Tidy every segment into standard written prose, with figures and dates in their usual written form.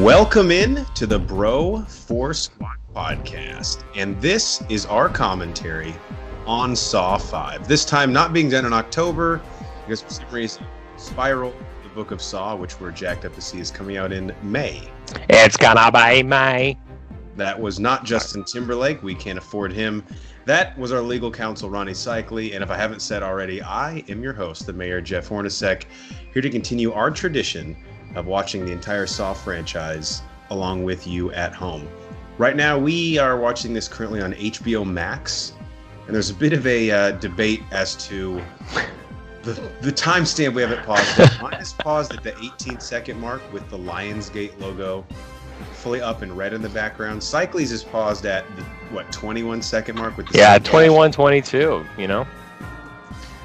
Welcome in to the Bro 4 Squad podcast, and this is our commentary on Saw 5. This time not being done in October, because for some reason, Spiral, the Book of Saw, which we're jacked up to see, is coming out in May. It's gonna be May. That was not Justin Timberlake. We can't afford him. That was our legal counsel, Ronnie Cycli, and if I haven't said already, I am your host, the Mayor, Jeff Hornacek, here to continue our tradition of watching the entire Saw franchise along with you at home. Right now, we are watching this currently on HBO Max, and there's a bit of a debate as to the timestamp we have it paused. Mine is paused at the 18-second mark with the Lionsgate logo fully up and red in the background. Cycli's is paused at the 21-second mark with the 21, 22, you know?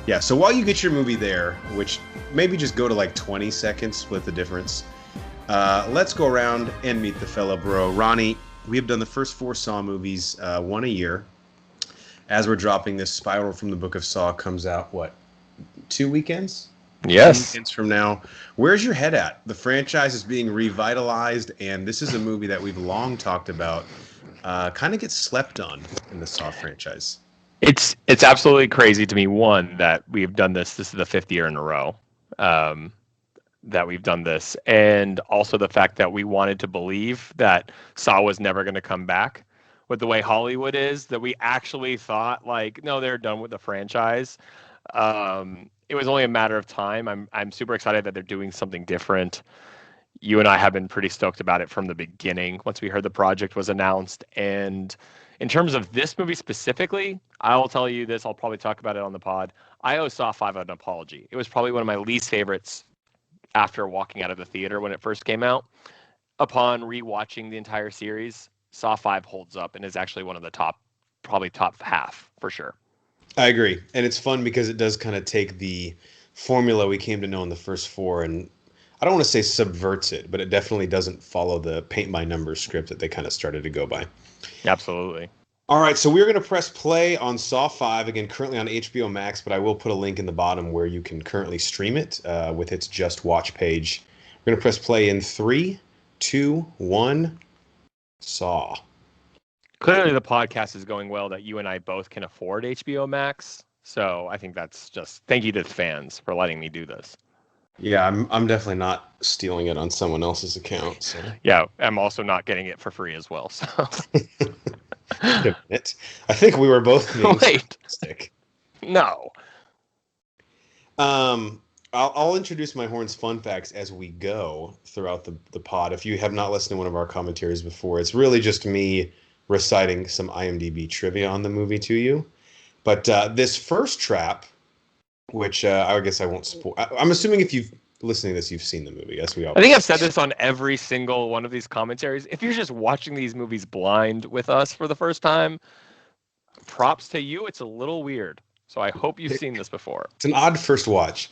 Yeah, so while you get your movie there, which maybe just go to like 20 seconds, split the difference, let's go around and meet the fellow bro. Ronnie, we have done the first 4 Saw movies, one a year. As we're dropping this, Spiral from the Book of Saw comes out, 2 weekends? Yes. 2 weekends from now. Where's your head at? The franchise is being revitalized, and this is a movie that we've long talked about. Kind of gets slept on in the Saw franchise. It's absolutely crazy to me, one, that we've done this. This is the 5th year in a row that we've done this. And also the fact that we wanted to believe that Saw was never going to come back with the way Hollywood is, that we actually thought, no, they're done with the franchise. It was only a matter of time. I'm super excited that they're doing something different. You and I have been pretty stoked about it from the beginning once we heard the project was announced. And in terms of this movie specifically, I will tell you this. I'll probably talk about it on the pod. I owe Saw 5 an apology. It was probably one of my least favorites after walking out of the theater when it first came out. Upon rewatching the entire series, Saw 5 holds up and is actually one of the top half for sure. I agree. And it's fun because it does kind of take the formula we came to know in the first 4 and I don't want to say subverts it, but it definitely doesn't follow the paint by numbers script that they kind of started to go by. Absolutely. All right, so we're going to press play on Saw 5, again, currently on HBO Max, but I will put a link in the bottom where you can currently stream it with its Just Watch page. We're going to press play in 3, 2, 1, Saw. Clearly the podcast is going well that you and I both can afford HBO Max, so I think that's just thank you to the fans for letting me do this. Yeah, I'm definitely not stealing it on someone else's account. So. Yeah, I'm also not getting it for free as well. So. Wait a minute. I think we were both being sarcastic. No. I'll introduce my Horns fun facts as we go throughout the pod. If you have not listened to one of our commentaries before, it's really just me reciting some IMDb trivia on the movie to you. But this first trap, which I guess I won't spoil. I'm assuming if you've listening to this, you've seen the movie. Yes, we all. I think I've said this on every single one of these commentaries. If you're just watching these movies blind with us for the first time, props to you. It's a little weird. So I hope you've seen this before. It's an odd first watch.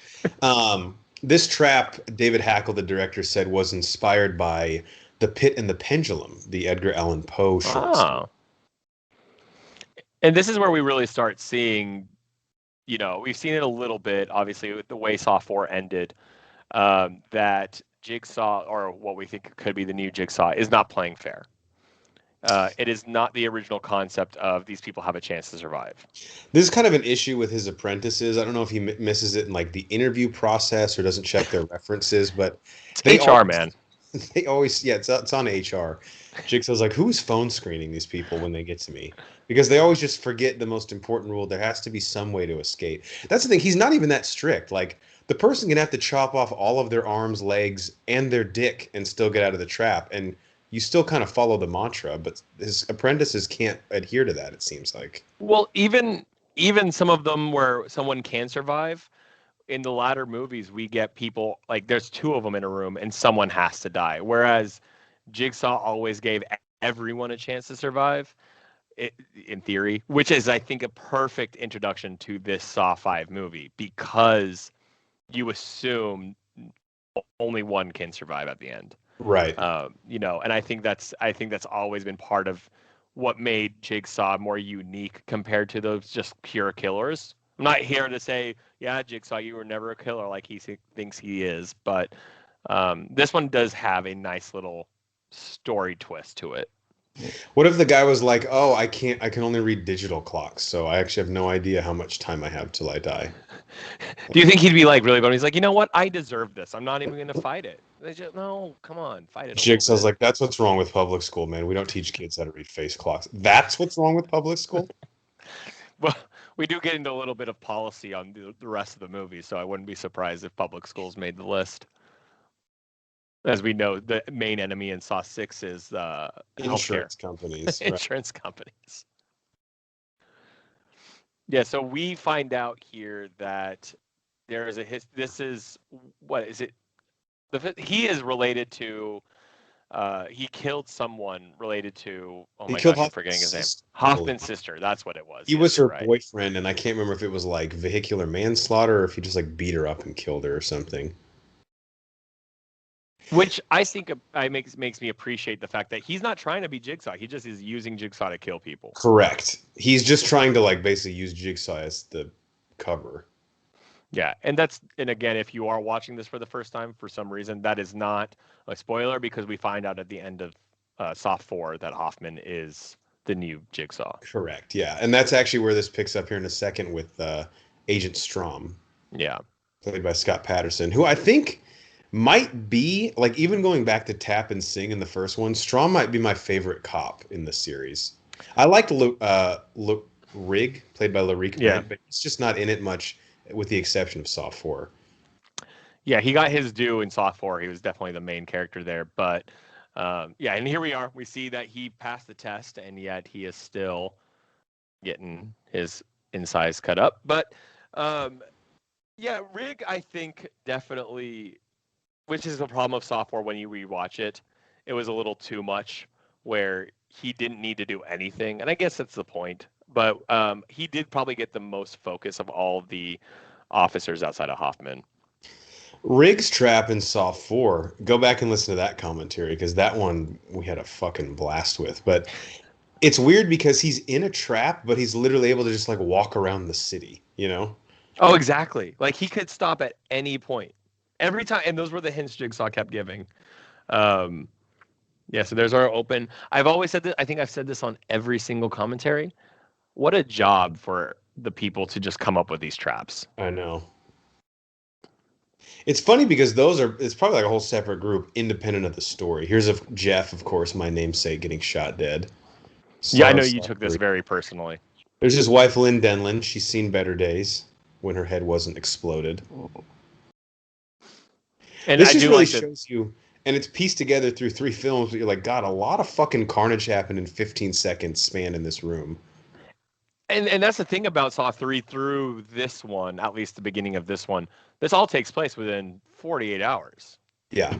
This trap, David Hackle, the director, said was inspired by The Pit and the Pendulum, the Edgar Allan Poe short story. And this is where we really start seeing. We've seen it a little bit, obviously, with the way Saw 4 ended, that Jigsaw, or what we think could be the new Jigsaw, is not playing fair. It is not the original concept of these people have a chance to survive. This is kind of an issue with his apprentices. I don't know if he misses it in the interview process or doesn't check their references, but it's HR, man. They always, it's on HR. Jigsaw's like, who's phone screening these people when they get to me? Because they always just forget the most important rule. There has to be some way to escape. That's the thing. He's not even that strict. The person can have to chop off all of their arms, legs, and their dick and still get out of the trap. And you still kind of follow the mantra, but his apprentices can't adhere to that, it seems like. Well, even some of them where someone can survive, in the latter movies, we get people, there's 2 of them in a room and someone has to die. Whereas Jigsaw always gave everyone a chance to survive, in theory, which is, I think, a perfect introduction to this Saw 5 movie because you assume only one can survive at the end. Right. And I think that's always been part of what made Jigsaw more unique compared to those just pure killers. I'm not here to say, yeah, Jigsaw, you were never a killer like he thinks he is, but this one does have a nice little story twist to it. What if the guy was like, "Oh, I can only read digital clocks, so I actually have no idea how much time I have till I die." Do you think he'd be like really bummed? He's like, you know what? I deserve this. I'm not even going to fight it. They just, no, come on, fight it a little Jigsaw's bit. like, "That's what's wrong with public school, man. We don't teach kids how to read face clocks. That's what's wrong with public school." Well, we do get into a little bit of policy on the rest of the movie, so I wouldn't be surprised if public schools made the list. As we know, the main enemy in Saw 6 is Insurance healthcare. companies. Insurance companies. Yeah, so we find out here that there is this is, what is it? He is related to, he killed someone related to, oh He my killed gosh, I'm forgetting his name. Hoffman's Hoffman's sister, that's what it was. He Yes, was you're her right. boyfriend, and I can't remember if it was like vehicular manslaughter or if he just like beat her up and killed her or something. Which I think makes me appreciate the fact that he's not trying to be Jigsaw. He just is using Jigsaw to kill people. Correct. He's just trying to like basically use Jigsaw as the cover. Yeah, and again, if you are watching this for the first time for some reason, that is not a spoiler because we find out at the end of Saw 4 that Hoffman is the new Jigsaw. Correct. Yeah, and that's actually where this picks up here in a second with Agent Strom. Yeah, played by Scott Patterson, who I think might be, like, even going back to Tap and Sing in the first one, Strom might be my favorite cop in the series. I liked Rig, played by Larique Bent, but he's just not in it much, with the exception of Saw 4. Yeah, he got his due in Saw 4. He was definitely the main character there. But, yeah, and here we are. We see that he passed the test, and yet he is still getting his insides cut up. But, yeah, Rig, I think, definitely, which is the problem of Saw 4 when you rewatch it, it was a little too much where he didn't need to do anything. And I guess that's the point. But he did probably get the most focus of all the officers outside of Hoffman. Rig's trap in Saw 4, go back and listen to that commentary, because that one we had a fucking blast with. But it's weird because he's in a trap, but he's literally able to just like walk around the city, you know? Oh, exactly. Like he could stop at any point. Every time, and those were the hints Jigsaw kept giving. Yeah, so there's our open. I've always said that. I think I've said this on every single commentary. What a job for the people to just come up with these traps. I know. It's funny because it's probably like a whole separate group independent of the story. Here's Jeff, of course, my namesake, getting shot dead. Yeah, I know you took this very personally. There's his wife, Lynn Denlin. She's seen better days when her head wasn't exploded. And this just really shows you, and it's pieced together through 3 films, but you're like, God, a lot of fucking carnage happened in 15 seconds span in this room. And that's the thing about Saw 3 through this one, at least the beginning of this one. This all takes place within 48 hours. Yeah.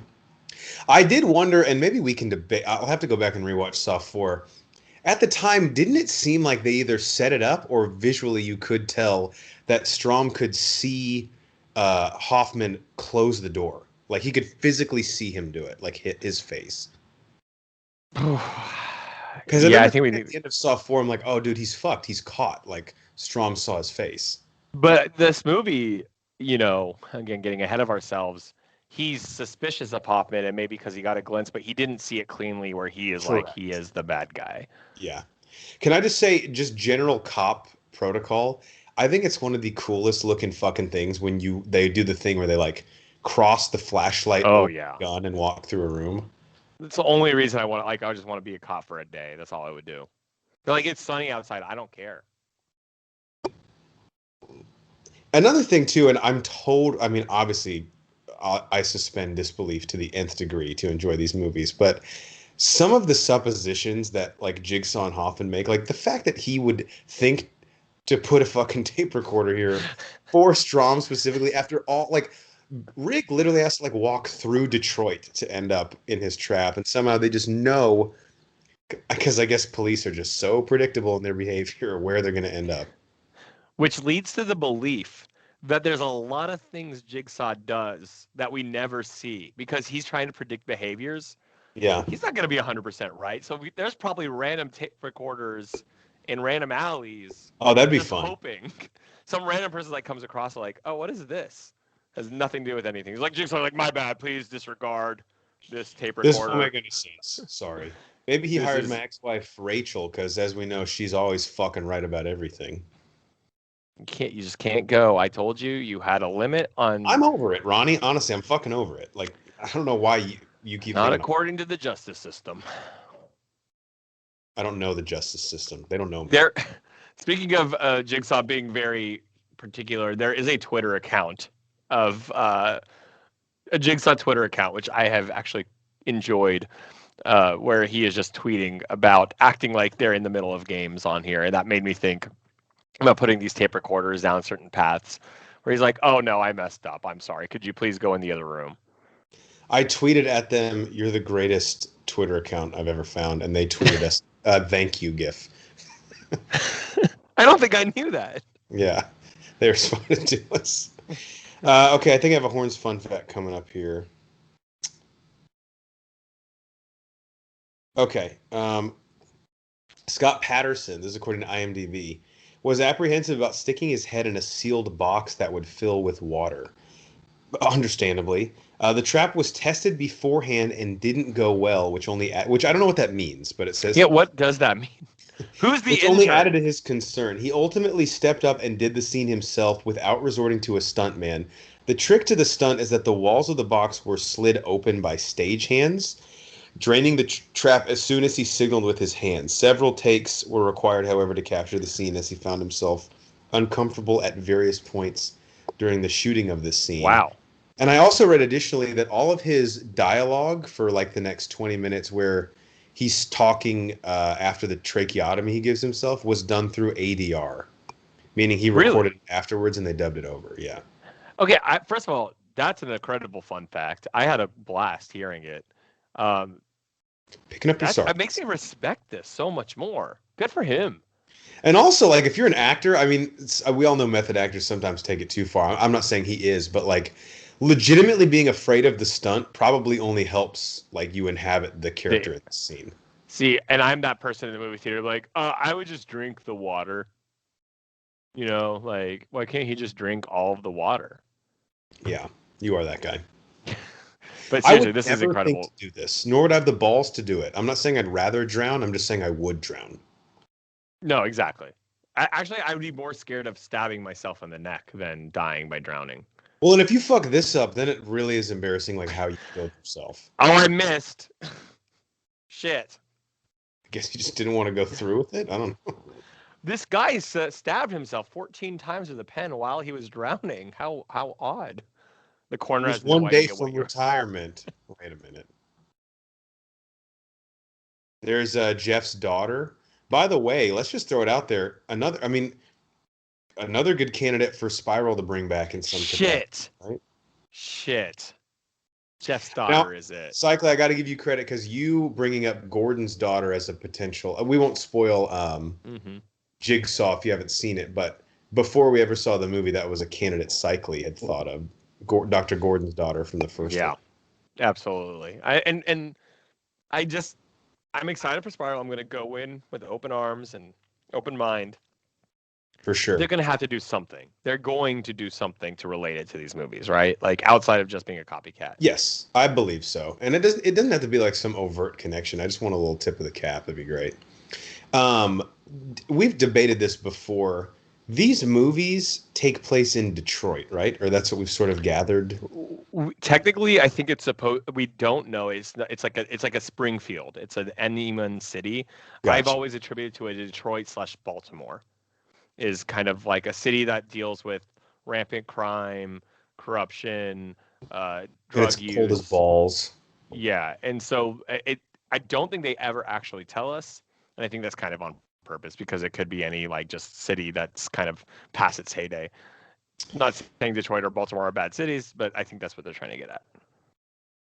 I did wonder, and maybe we can debate. I'll have to go back and rewatch Saw 4. At the time, didn't it seem like they either set it up or visually you could tell that Strom could see Hoffman close the door? Like he could physically see him do it, like hit his face. Because I think at the end of Saw 4, I'm like, oh, dude, he's fucked. He's caught. Like Strom saw his face. But this movie, you know, again, getting ahead of ourselves, he's suspicious of Hoffman, and maybe because he got a glimpse, but he didn't see it cleanly where he is Correct. Like he is the bad guy. Yeah. Can I just say, just general cop protocol, I think it's one of the coolest looking fucking things when they do the thing where they like cross the flashlight gun and walk through a room. That's the only reason I just want to be a cop for a day. That's all I would do. But like, it's sunny outside. I don't care. Another thing too, and I'm told, I mean, obviously I suspend disbelief to the nth degree to enjoy these movies, but some of the suppositions that like Jigsaw and Hoffman make, like the fact that he would think to put a fucking tape recorder here for Strom specifically after all, like Rick literally has to like walk through Detroit to end up in his trap, and somehow they just know, because I guess police are just so predictable in their behavior where they're going to end up. Which leads to the belief that there's a lot of things Jigsaw does that we never see because he's trying to predict behaviors. Yeah. He's not going to be 100% right. So there's probably random tape recorders in random alleys. Oh, that'd be fun. Hoping some random person like comes across like, oh, what is this? Has nothing to do with anything. He's like, Jigsaw, like, my bad, please disregard. this tape This won't recorder. make any sense. Sorry. Maybe he This hired is my ex-wife Rachel because, as we know, she's always fucking right about everything. you just can't go. I told you you had a limit on. I'm over it, Ronnie. Honestly, I'm fucking over it. Like, I don't know why you keep Not hanging on. according to the justice system. I don't know the justice system. They don't know me. There. Speaking of Jigsaw being very particular, there is a Twitter account of a Jigsaw Twitter account, which I have actually enjoyed, where he is just tweeting about acting like they're in the middle of games on here, and that made me think about putting these tape recorders down certain paths. Where he's like, "Oh no, I messed up. I'm sorry. Could you please go in the other room?" I tweeted at them, "You're the greatest Twitter account I've ever found," and they tweeted us, "Thank you, GIF." I don't think I knew that. Yeah, they responded to us. Okay, I think I have a Horns fun fact coming up here. Okay, Scott Patterson, this is according to IMDb, was apprehensive about sticking his head in a sealed box that would fill with water. Understandably, the trap was tested beforehand and didn't go well, which I don't know what that means, but it says. Yeah, what does that mean? Who's the Which intern? only added to his concern. He ultimately stepped up and did the scene himself without resorting to a stuntman. The trick to the stunt is that the walls of the box were slid open by stagehands, draining the trap as soon as he signaled with his hands. Several takes were required, however, to capture the scene as he found himself uncomfortable at various points during the shooting of this scene. Wow. And I also read additionally that all of his dialogue for like the next 20 minutes where he's talking after the tracheotomy he gives himself was done through ADR, meaning he recorded it afterwards and they dubbed it over. Yeah. Okay. First of all, that's an incredible fun fact. I had a blast hearing it. Picking up your sarcasm. It makes me respect this so much more. Good for him. And also, like, if you're an actor, I mean, we all know method actors sometimes take it too far. I'm not saying he is, but like, legitimately being afraid of the stunt probably only helps like you inhabit the character in the scene. See, and I'm that person in the movie theater, like, I would just drink the water. You know, like, why can't he just drink all of the water? Yeah, you are that guy. But seriously, this is incredible. Think to do this, nor would I have the balls to do it. I'm not saying I'd rather drown. I'm just saying I would drown. No, exactly. Actually, I would be more scared of stabbing myself in the neck than dying by drowning. Well, and if you fuck this up, then it really is embarrassing, like how you killed yourself. Oh, I missed. Shit. I guess you just didn't want to go through with it? I don't know. This guy stabbed himself 14 times with a pen while he was drowning. How odd. The corner has one day from retirement. Wait a minute. There's Jeff's daughter. By the way, let's just throw it out there. Another good candidate for Spiral to bring back in some capacity, right? Shit. Jeff's daughter is it. Cycly, I got to give you credit because you bringing up Gordon's daughter as a potential. We won't spoil Jigsaw if you haven't seen it, but before we ever saw the movie, that was a candidate Cycly had thought of. Dr. Gordon's daughter from the first one. Absolutely. I'm excited for Spiral. I'm going to go in with open arms and open mind. For sure. They're going to have to do something. They're going to do something to relate it to these movies, right? Like outside of just being a copycat. Yes, I believe so. And it doesn't have to be like some overt connection. I just want a little tip of the cap. That'd be great. We've debated this before. These movies take place in Detroit, right? Or that's what we've sort of gathered. Technically, I think it's supposed. We don't know. It's like a Springfield. It's an Enneman city. Gotcha. I've always attributed to a Detroit/Baltimore. Is kind of like a city that deals with rampant crime, corruption, drug use. Cold as balls. Yeah, and so I don't think they ever actually tell us, and I think that's kind of on purpose because it could be any like just city that's kind of past its heyday. Not saying Detroit or Baltimore are bad cities, but I think that's what they're trying to get at.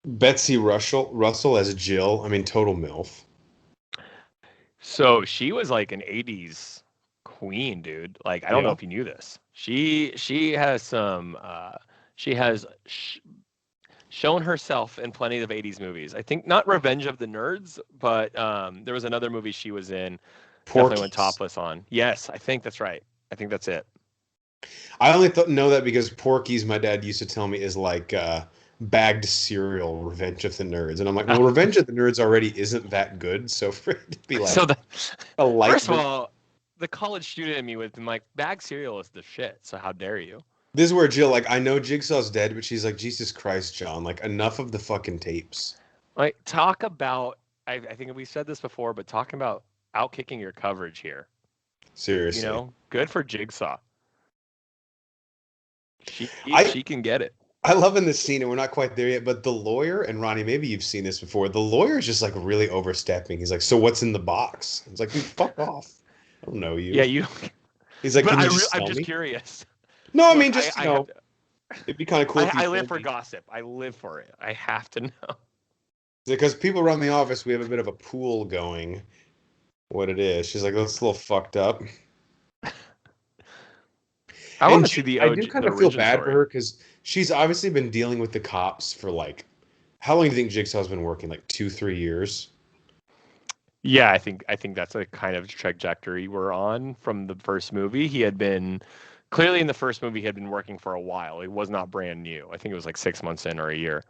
Betsy Russell as Jill. I mean, total MILF. So she was like an 80s queen, dude. Like, I don't know if you knew this. She has some shown herself in plenty of 80s movies. I think not Revenge of the Nerds, but there was another movie she was in. Definitely went topless on. Yes, I think that's right. I think that's it. I only know that because Porky's, my dad used to tell me, is like bagged cereal, Revenge of the Nerds. And I'm like, well, Revenge of the Nerds already isn't that good. So for it to be like a light first of all, the college student in me was like, bag cereal is the shit. So how dare you? This is where Jill, like, I know Jigsaw's dead, but she's like, Jesus Christ, John, like, enough of the fucking tapes. Like, talk about, I think we said this before, but talking about outkicking your coverage here. Seriously. You know, good for Jigsaw. She can get it. I love in this scene, and we're not quite there yet, but the lawyer, and Ronnie, maybe you've seen this before, the lawyer is just like really overstepping. He's like, so what's in the box? It's like, dude, fuck off. I don't know you. Yeah, you. He's like, but can you just tell I'm just me? curious. No, I mean, just, it'd be kind of cool. I live for gossip. I live for it. I have to know. Because people around the office, we have a bit of a pool going. What it is. She's like, that's a little fucked up. I want to see the I do kind of feel bad for her because she's obviously been dealing with the cops for like, how long do you think Jigsaw's been working? Like 2-3 years? Yeah, I think that's a kind of trajectory we're on from the first movie. He had been clearly in the first movie. He had been working for a while. It was not brand new. I think it was like 6 months in or a year.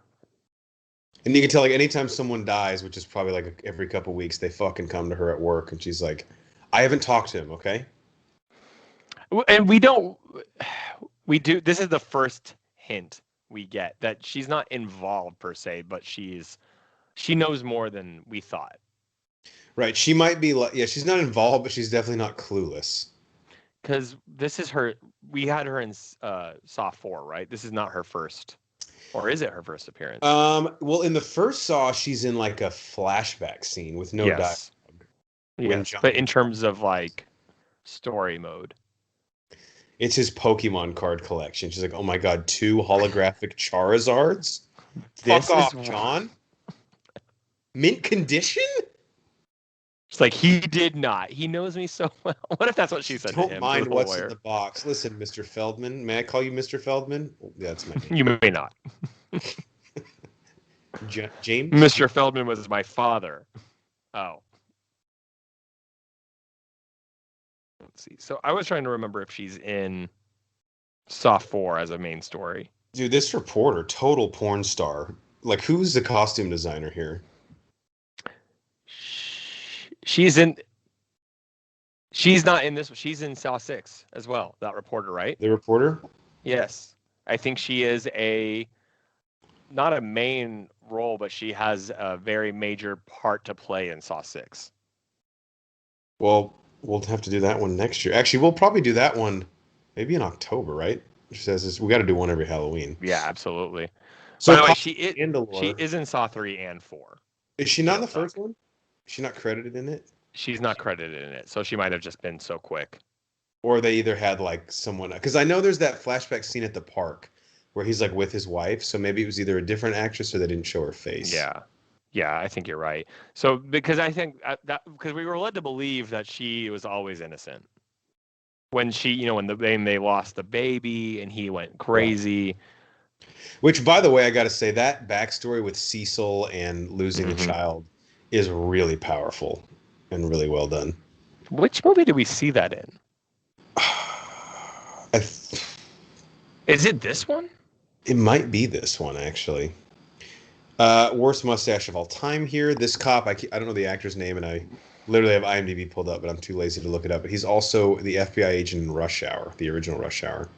And you can tell, like, anytime someone dies, which is probably like every couple weeks, they fucking come to her at work, and she's like, "I haven't talked to him, okay?" And we do. This is the first hint we get that she's not involved per se, but she knows more than we thought. Right. She might be like, yeah, she's not involved, but she's definitely not clueless. Because this is her. We had her in Saw 4, right? This is not her first. Or is it her first appearance? Well, in the first Saw, she's in like a flashback scene with no dialogue. Yes, but in terms of like story mode, it's his Pokemon card collection. She's like, "Oh my god, 2 holographic Charizards? Fuck off, John." Mint condition? It's like, he did not. He knows me so well. What if that's what she said to him? Don't mind what's in the box. Listen, Mr. Feldman. May I call you Mr. Feldman? Yeah, that's my name. You may not. James? Mr. Feldman was my father. Oh. Let's see. So I was trying to remember if she's in Saw 4 as a main story. Dude, this reporter, total porn star. Like, who's the costume designer here? She's not in this. She's in Saw 6 as well. That reporter, right? The reporter? Yes. I think she is not a main role, but she has a very major part to play in Saw 6. Well, we'll have to do that one next year. Actually, we'll probably do that one maybe in October, right? She says this, we got to do one every Halloween. Yeah, absolutely. So by the way, she is in Saw 3 and 4. Is she not in the first one? Is she not credited in it? She's not credited in it, so she might have just been so quick. Or they either had like someone, because I know there's that flashback scene at the park where he's like with his wife, so maybe it was either a different actress or they didn't show her face. Yeah, I think you're right. So because I think because we were led to believe that she was always innocent when she, when they lost the baby and he went crazy. Which, by the way, I got to say that backstory with Cecil and losing the child is really powerful and really well done. Which movie did we see that in? Is it this one? It might be this one, actually. Worst mustache of all time here. This cop, I don't know the actor's name, and I literally have IMDb pulled up, but I'm too lazy to look it up. But he's also the FBI agent in Rush Hour, the original Rush Hour.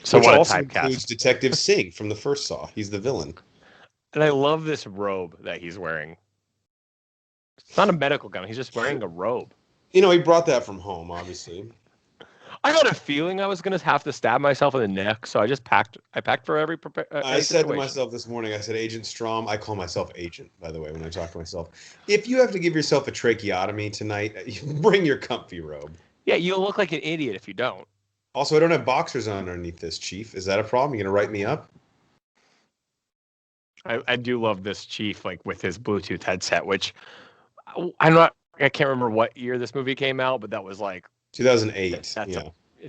So which what also a typecast. Includes Detective Singh from the first Saw. He's the villain. And I love this robe that he's wearing. It's not a medical gown. He's just wearing a robe. He brought that from home, obviously. I had a feeling I was going to have to stab myself in the neck, so I just packed. I packed for every I said to myself this morning, I said, Agent Strom. I call myself Agent, by the way, when I talk to myself. If you have to give yourself a tracheotomy tonight, bring your comfy robe. Yeah, you'll look like an idiot if you don't. Also, I don't have boxers on underneath this, Chief. Is that a problem? You going to write me up? I do love this Chief, like with his Bluetooth headset, which I can't remember what year this movie came out, but that was like 2008.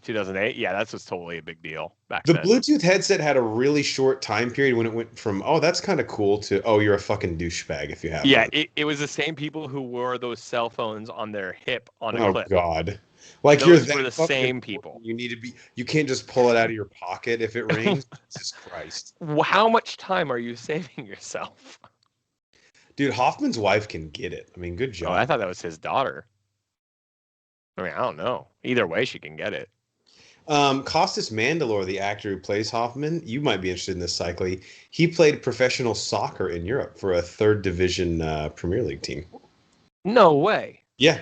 2008. Yeah, that was totally a big deal back The then. Bluetooth headset had a really short time period when it went from, oh, that's kind of cool to, oh, you're a fucking douchebag if you have Yeah, one. it was the same people who wore those cell phones on their hip on a Oh clip. God. Like you're Those were that the fucking same important. people. You need to be, you can't just pull it out of your pocket if it rings. Jesus Christ. How much time are you saving yourself? Dude, Hoffman's wife can get it. I mean, good Oh, I job. thought that was his daughter. I mean, I don't know. Either way, she can get it. Costas Mandylor, the actor who plays Hoffman, you might be interested in this cyclically. He played professional soccer in Europe for a third division Premier League team. No way. Yeah.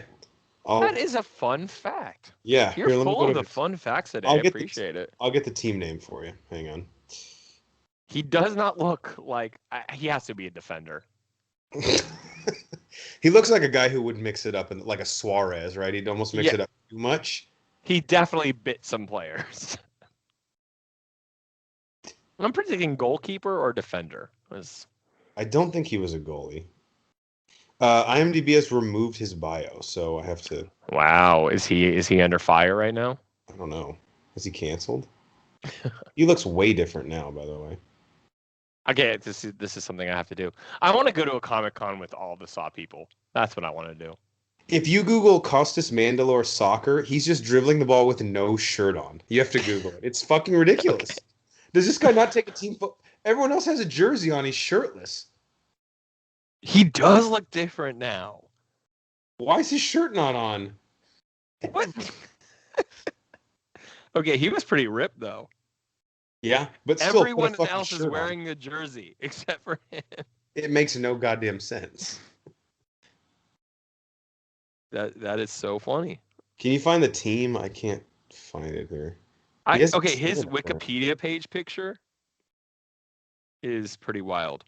That is a fun fact. Yeah. You're Here, let me full go of to the fun facts today. I'll I get appreciate it. I'll get the team name for you. Hang on. He does not look like he has to be a defender. He looks like a guy who would mix it up and like a Suarez, right? He'd almost mix it up too much. He definitely bit some players. I'm predicting goalkeeper or defender. I don't think he was a goalie. IMDb has removed his bio, so I have to. Wow, is he under fire right now? I don't know. Is he canceled? He looks way different now, by the way. Okay, this is something I have to do. I want to go to a Comic-Con with all the Saw people. That's what I want to do. If you Google Costas Mandylor soccer, he's just dribbling the ball with no shirt on. You have to Google it. It's fucking ridiculous. Okay. Does this guy not take a team Everyone else has a jersey on. He's shirtless. He does look different now. Why is his shirt not on? What? Okay, he was pretty ripped though. Yeah, but still, everyone else is wearing a jersey except for him. It makes no goddamn sense. That is so funny. Can you find the team? I can't find it here. Okay, his Wikipedia page picture is pretty wild.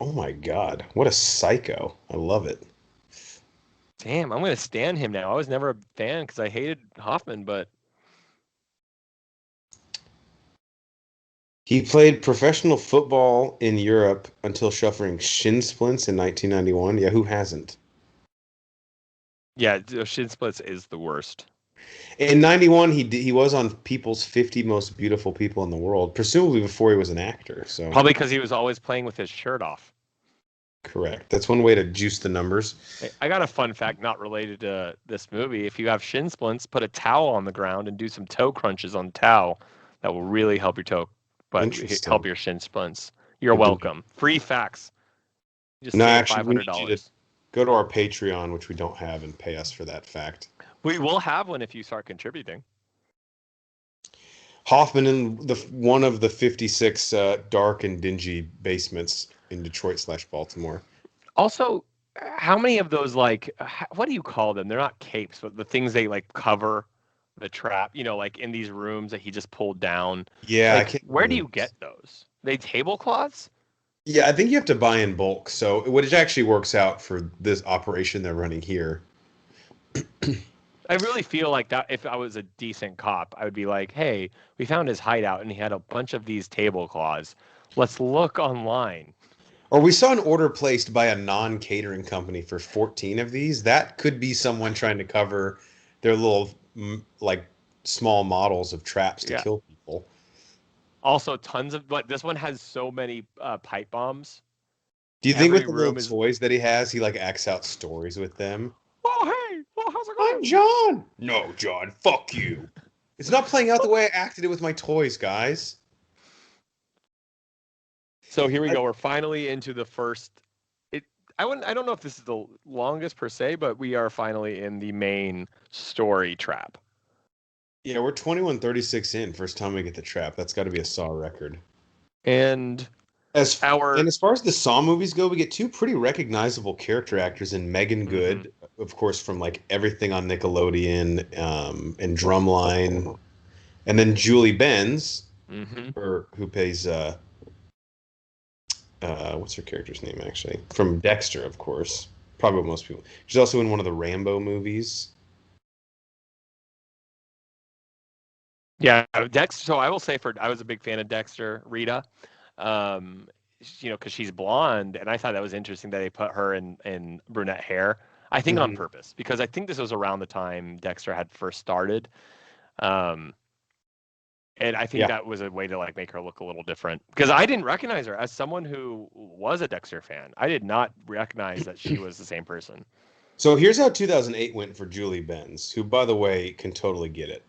Oh my God, what a psycho. I love it. Damn, I'm going to stand him now. I was never a fan because I hated Hoffman, but... He played professional football in Europe until suffering shin splints in 1991. Yeah, who hasn't? Yeah, shin splints is the worst. In 91, he was on People's 50 Most Beautiful People in the World, presumably before he was an actor. So probably because he was always playing with his shirt off. Correct. That's one way to juice the numbers. Hey, I got a fun fact not related to this movie. If you have shin splints, put a towel on the ground and do some toe crunches on the towel. That will really help your toe, but help your shin splints. You're welcome. Free facts. Just save $500. Go to our Patreon, which we don't have, and pay us for that fact. We will have one if you start contributing. Hoffman in one of the 56 dark and dingy basements in Detroit/Baltimore. Also, how many of those, like, what do you call them? They're not capes, but the things they like cover the trap, like in these rooms that he just pulled down. Yeah. Where do you get those? They tablecloths? Yeah, I think you have to buy in bulk. So what it actually works out for this operation they're running here. I really feel like that if I was a decent cop, I would be like, hey, we found his hideout and he had a bunch of these tablecloths. Let's look online. Or we saw an order placed by a non-catering company for 14 of these. That could be someone trying to cover their little, like, small models of traps to kill people. Also, but this one has so many pipe bombs. Do you think with the little toys that he has, he, like, acts out stories with them? Oh, hey, well, how's it going? I'm John. No, John, fuck you. It's not playing out the way I acted it with my toys, guys. So here we go. We're finally into the first. I don't know if this is the longest per se, but we are finally in the main story trap. Yeah, we're 21:36 in. First time we get the trap. That's got to be a Saw record. And as far as the Saw movies go, we get two pretty recognizable character actors in Megan Good, of course, from like everything on Nickelodeon, and Drumline, and then Julie Benz, who plays what's her character's name actually? From Dexter, of course. Probably what most people. She's also in one of the Rambo movies. Yeah, Dexter. So I will say I was a big fan of Dexter, Rita, because she's blonde, and I thought that was interesting that they put her in brunette hair. I think on purpose, because I think this was around the time Dexter had first started. And I think that was a way to like make her look a little different, because I didn't recognize her as someone who was a Dexter fan. I did not recognize that she was the same person. So here's how 2008 went for Julie Benz, who, by the way, can totally get it.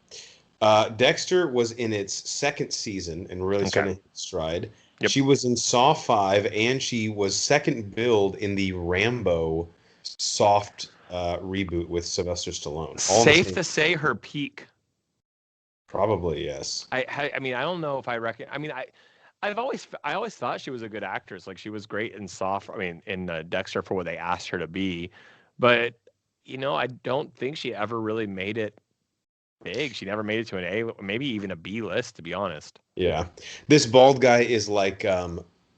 Dexter was in its second season and really starting to hit stride. Yep. She was in Saw 5, and she was second billed in the Rambo soft reboot with Sylvester Stallone. Safe to say her peak. Probably, yes. I mean, I don't know if I reckon. I mean, I always thought she was a good actress. Like, she was great in soft. I mean, in Dexter for what they asked her to be, but I don't think she ever really made it big. She never made it to an A, maybe even a B list, to be honest. Yeah, this bald guy is like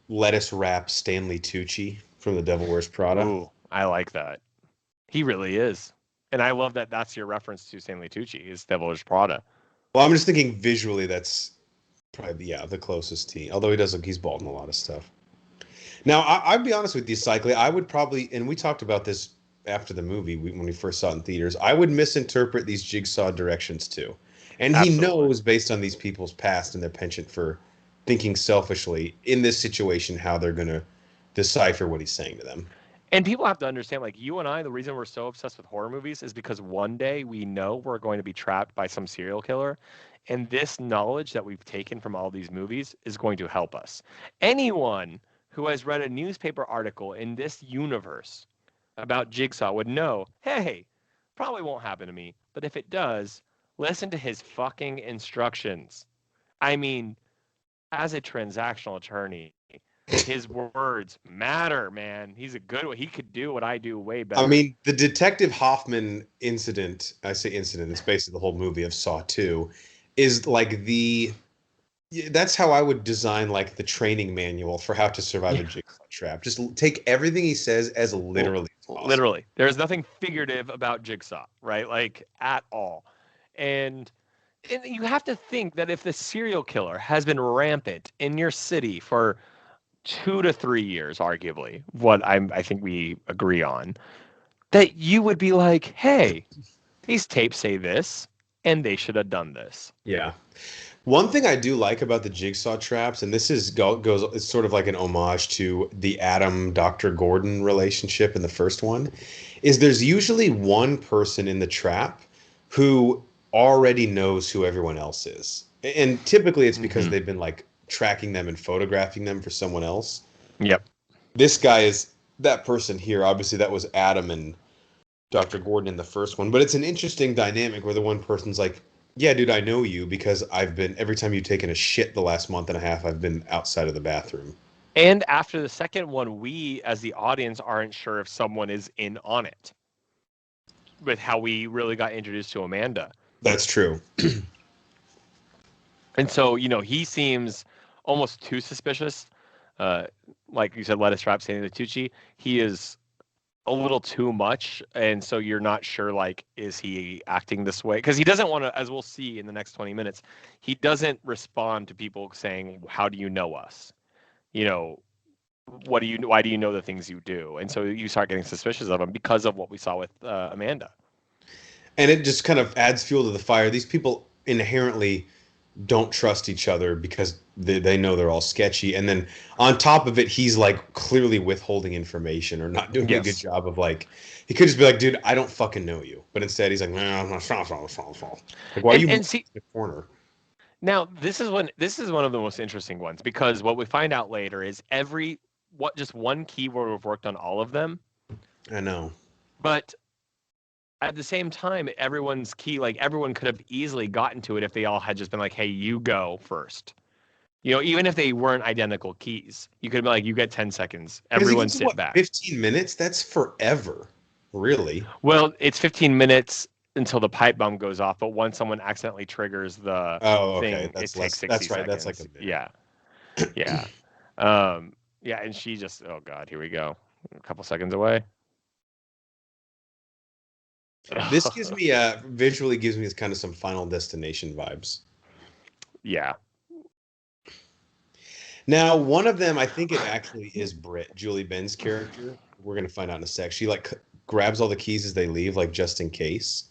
lettuce wrap Stanley Tucci from The Devil Wears Prada. Ooh, I like that. He really is, and I love that. That's your reference to Stanley Tucci is Devil Wears Prada. Well, I'm just thinking visually, that's probably the closest to. Although he does look, he's bald in a lot of stuff. Now, I'd be honest with you, Cycly. I would probably, and we talked about this after the movie when we first saw it in theaters. I would misinterpret these Jigsaw directions too, and Absolutely. He knows based on these people's past and their penchant for thinking selfishly in this situation how they're going to decipher what he's saying to them. And people have to understand, like you and I, the reason we're so obsessed with horror movies is because one day we know we're going to be trapped by some serial killer. And this knowledge that we've taken from all these movies is going to help us. Anyone who has read a newspaper article in this universe about Jigsaw would know, hey, probably won't happen to me. But if it does, listen to his fucking instructions. I mean, as a transactional attorney, his words matter, man. He's a good one. He could do what I do way better. I mean, the Detective Hoffman incident, I say incident, it's basically the whole movie of Saw 2, is like that's how I would design like the training manual for how to survive a Jigsaw trap. Just take everything he says as literally as possible. Literally. There's nothing figurative about Jigsaw, right? Like, at all. And you have to think that if the serial killer has been rampant in your city for 2 to 3 years, arguably, what I think we agree on, that you would be like, hey, these tapes say this, and they should have done this. Yeah. One thing I do like about the Jigsaw traps, and this is it's sort of like an homage to the Adam Dr. Gordon relationship in the first one, is there's usually one person in the trap who already knows who everyone else is. And typically it's because they've been like tracking them and photographing them for someone else. Yep. This guy is that person here. Obviously, that was Adam and Dr. Gordon in the first one. But it's an interesting dynamic where the one person's like, yeah, dude, I know you because every time you've taken a shit the last month and a half, I've been outside of the bathroom. And after the second one, we, as the audience, aren't sure if someone is in on it with how we really got introduced to Amanda. That's true. And so, he seems almost too suspicious. Like you said, lettuce wrap Stanley Tucci. He is a little too much. And so you're not sure, like, is he acting this way? Because he doesn't want to, as we'll see in the next 20 minutes, he doesn't respond to people saying, how do you know us? Why do you know the things you do? And so you start getting suspicious of him because of what we saw with Amanda. And it just kind of adds fuel to the fire. These people inherently don't trust each other because they know they're all sketchy. And then on top of it, he's like clearly withholding information or not doing a good job of like, he could just be like, dude, I don't fucking know you. But instead he's like, no, I'm not. Like, why are you in the corner? Now, this is one of the most interesting ones, because what we find out later is just one keyword we've worked on all of them. I know. But at the same time, everyone's key, like everyone could have easily gotten to it if they all had just been like, hey, you go first. Even if they weren't identical keys, you could be like, you get 10 seconds. Everyone sit back. 15 minutes? That's forever. Really? Well, it's 15 minutes until the pipe bomb goes off, but once someone accidentally triggers the thing, it takes 60 seconds. Right. That's like a minute. Yeah. Yeah. Yeah, and she just, oh God, here we go. A couple seconds away. This visually gives me kind of some Final Destination vibes. Yeah. Now, one of them, I think it actually is Britt, Julie Ben's character. We're going to find out in a sec. She like grabs all the keys as they leave, like just in case.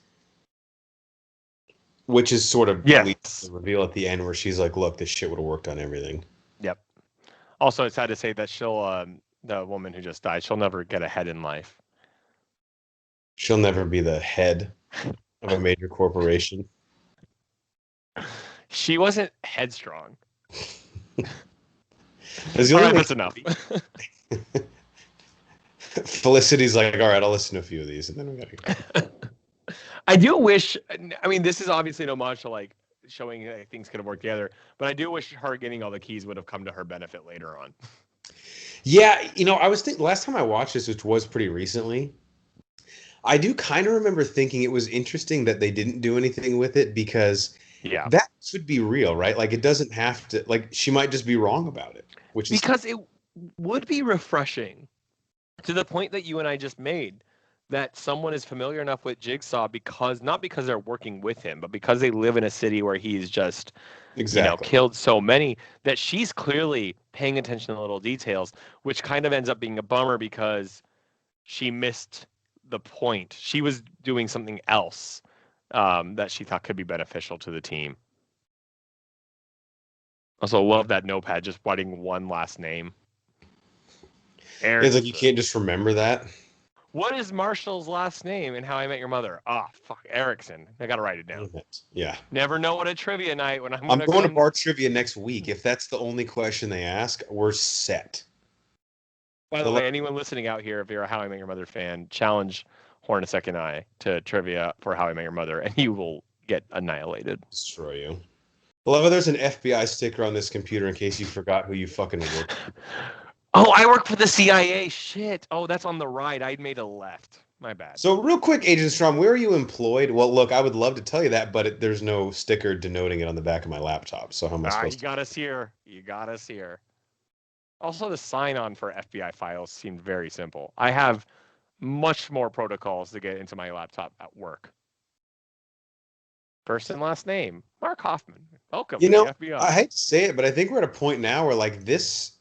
Which is sort of leads to Yes. the reveal at the end where she's like, look, this shit would have worked on everything. Yep. Also, it's sad to say that the woman who just died, she'll never get ahead in life. She'll never be the head of a major corporation. She wasn't headstrong. All right, that's enough. Felicity's like, all right, I'll listen to a few of these, and then we gotta go. I do wish. I mean, this is obviously an homage to like showing things could have worked together, but I do wish her getting all the keys would have come to her benefit later on. Yeah, I was thinking last time I watched this, which was pretty recently, I do kind of remember thinking it was interesting that they didn't do anything with it because that could be real, right? Like it doesn't have to. Like she might just be wrong about it, which is because it would be refreshing to the point that you and I just made, that someone is familiar enough with Jigsaw because not because they're working with him, but because they live in a city where he's just killed so many, that she's clearly paying attention to little details, which kind of ends up being a bummer because she missed the point. She was doing something else that she thought could be beneficial to the team. Also, love that notepad, just writing one last name. It's like you can't just remember that. What is Marshall's last name in How I Met Your Mother? Oh, fuck, Erickson. I gotta write it down. Yeah. Never know what a trivia night when I'm going to bar trivia next week. If that's the only question they ask, we're set. By the way, anyone listening out here, if you're a How I Met Your Mother fan, challenge Hornacek and I to trivia for How I Met Your Mother, and you will get annihilated. Destroy you. Beloved, there's an FBI sticker on this computer in case you forgot who you fucking work. Oh, I work for the CIA. Shit. Oh, that's on the right. I made a left. My bad. So real quick, Agent Strom, where are you employed? Well, look, I would love to tell you that, but there's no sticker denoting it on the back of my laptop. So how am I supposed to? You got us here. You got us here. Also, the sign-on for FBI files seemed very simple. I have much more protocols to get into my laptop at work. First and last name, Mark Hoffman. Welcome to the FBI. I hate to say it, but I think we're at a point now where like this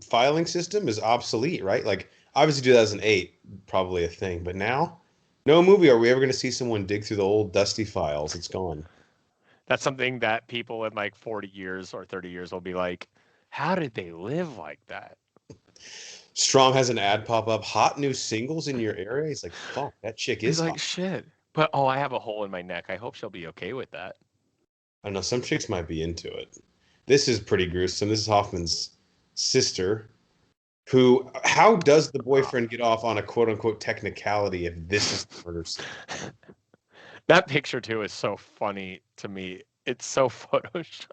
filing system is obsolete, right? Like obviously 2008, probably a thing, but now, no movie are we ever going to see someone dig through the old dusty files. It's gone. That's something that people in like 40 years or 30 years will be like, how did they live like that? Strom has an ad pop up, hot new singles in your area. He's like, fuck, that chick is like, hot. Shit. But, I have a hole in my neck. I hope she'll be okay with that. I don't know. Some chicks might be into it. This is pretty gruesome. This is Hoffman's sister, who, how does the boyfriend get off on a quote unquote technicality if this is the murder scene? That picture, too, is so funny to me. It's so photoshopped.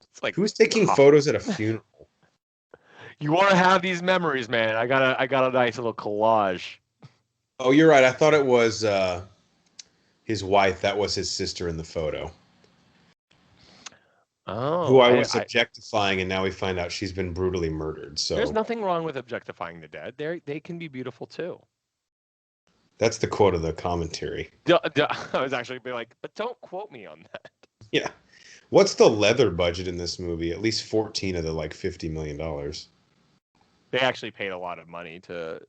It's like, who's taking photos at a funeral? You want to have these memories, man. I got a nice little collage. Oh, you're right. I thought it was his wife. That was his sister in the photo. Oh, who I was objectifying, and now we find out she's been brutally murdered. So there's nothing wrong with objectifying the dead. They can be beautiful too. That's the quote of the commentary. I was actually be like, but don't quote me on that. Yeah. What's the leather budget in this movie? At least 14 of the like $50 million. They actually paid a lot of money to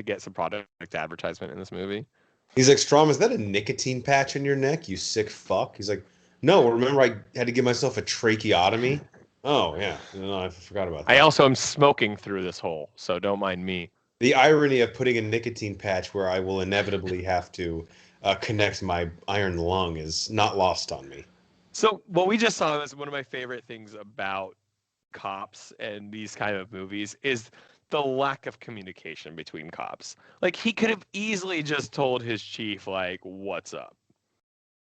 get some product advertisement in this movie. He's like, Strom, is that a nicotine patch in your neck, you sick fuck? He's like, no, remember I had to give myself a tracheotomy? Oh, yeah. No, I forgot about that. I also am smoking through this hole, so don't mind me. The irony of putting a nicotine patch where I will inevitably have to connect my iron lung is not lost on me. So what we just saw is one of my favorite things about cops and these kind of movies is the lack of communication between cops. Like, he could have easily just told his chief, like, what's up?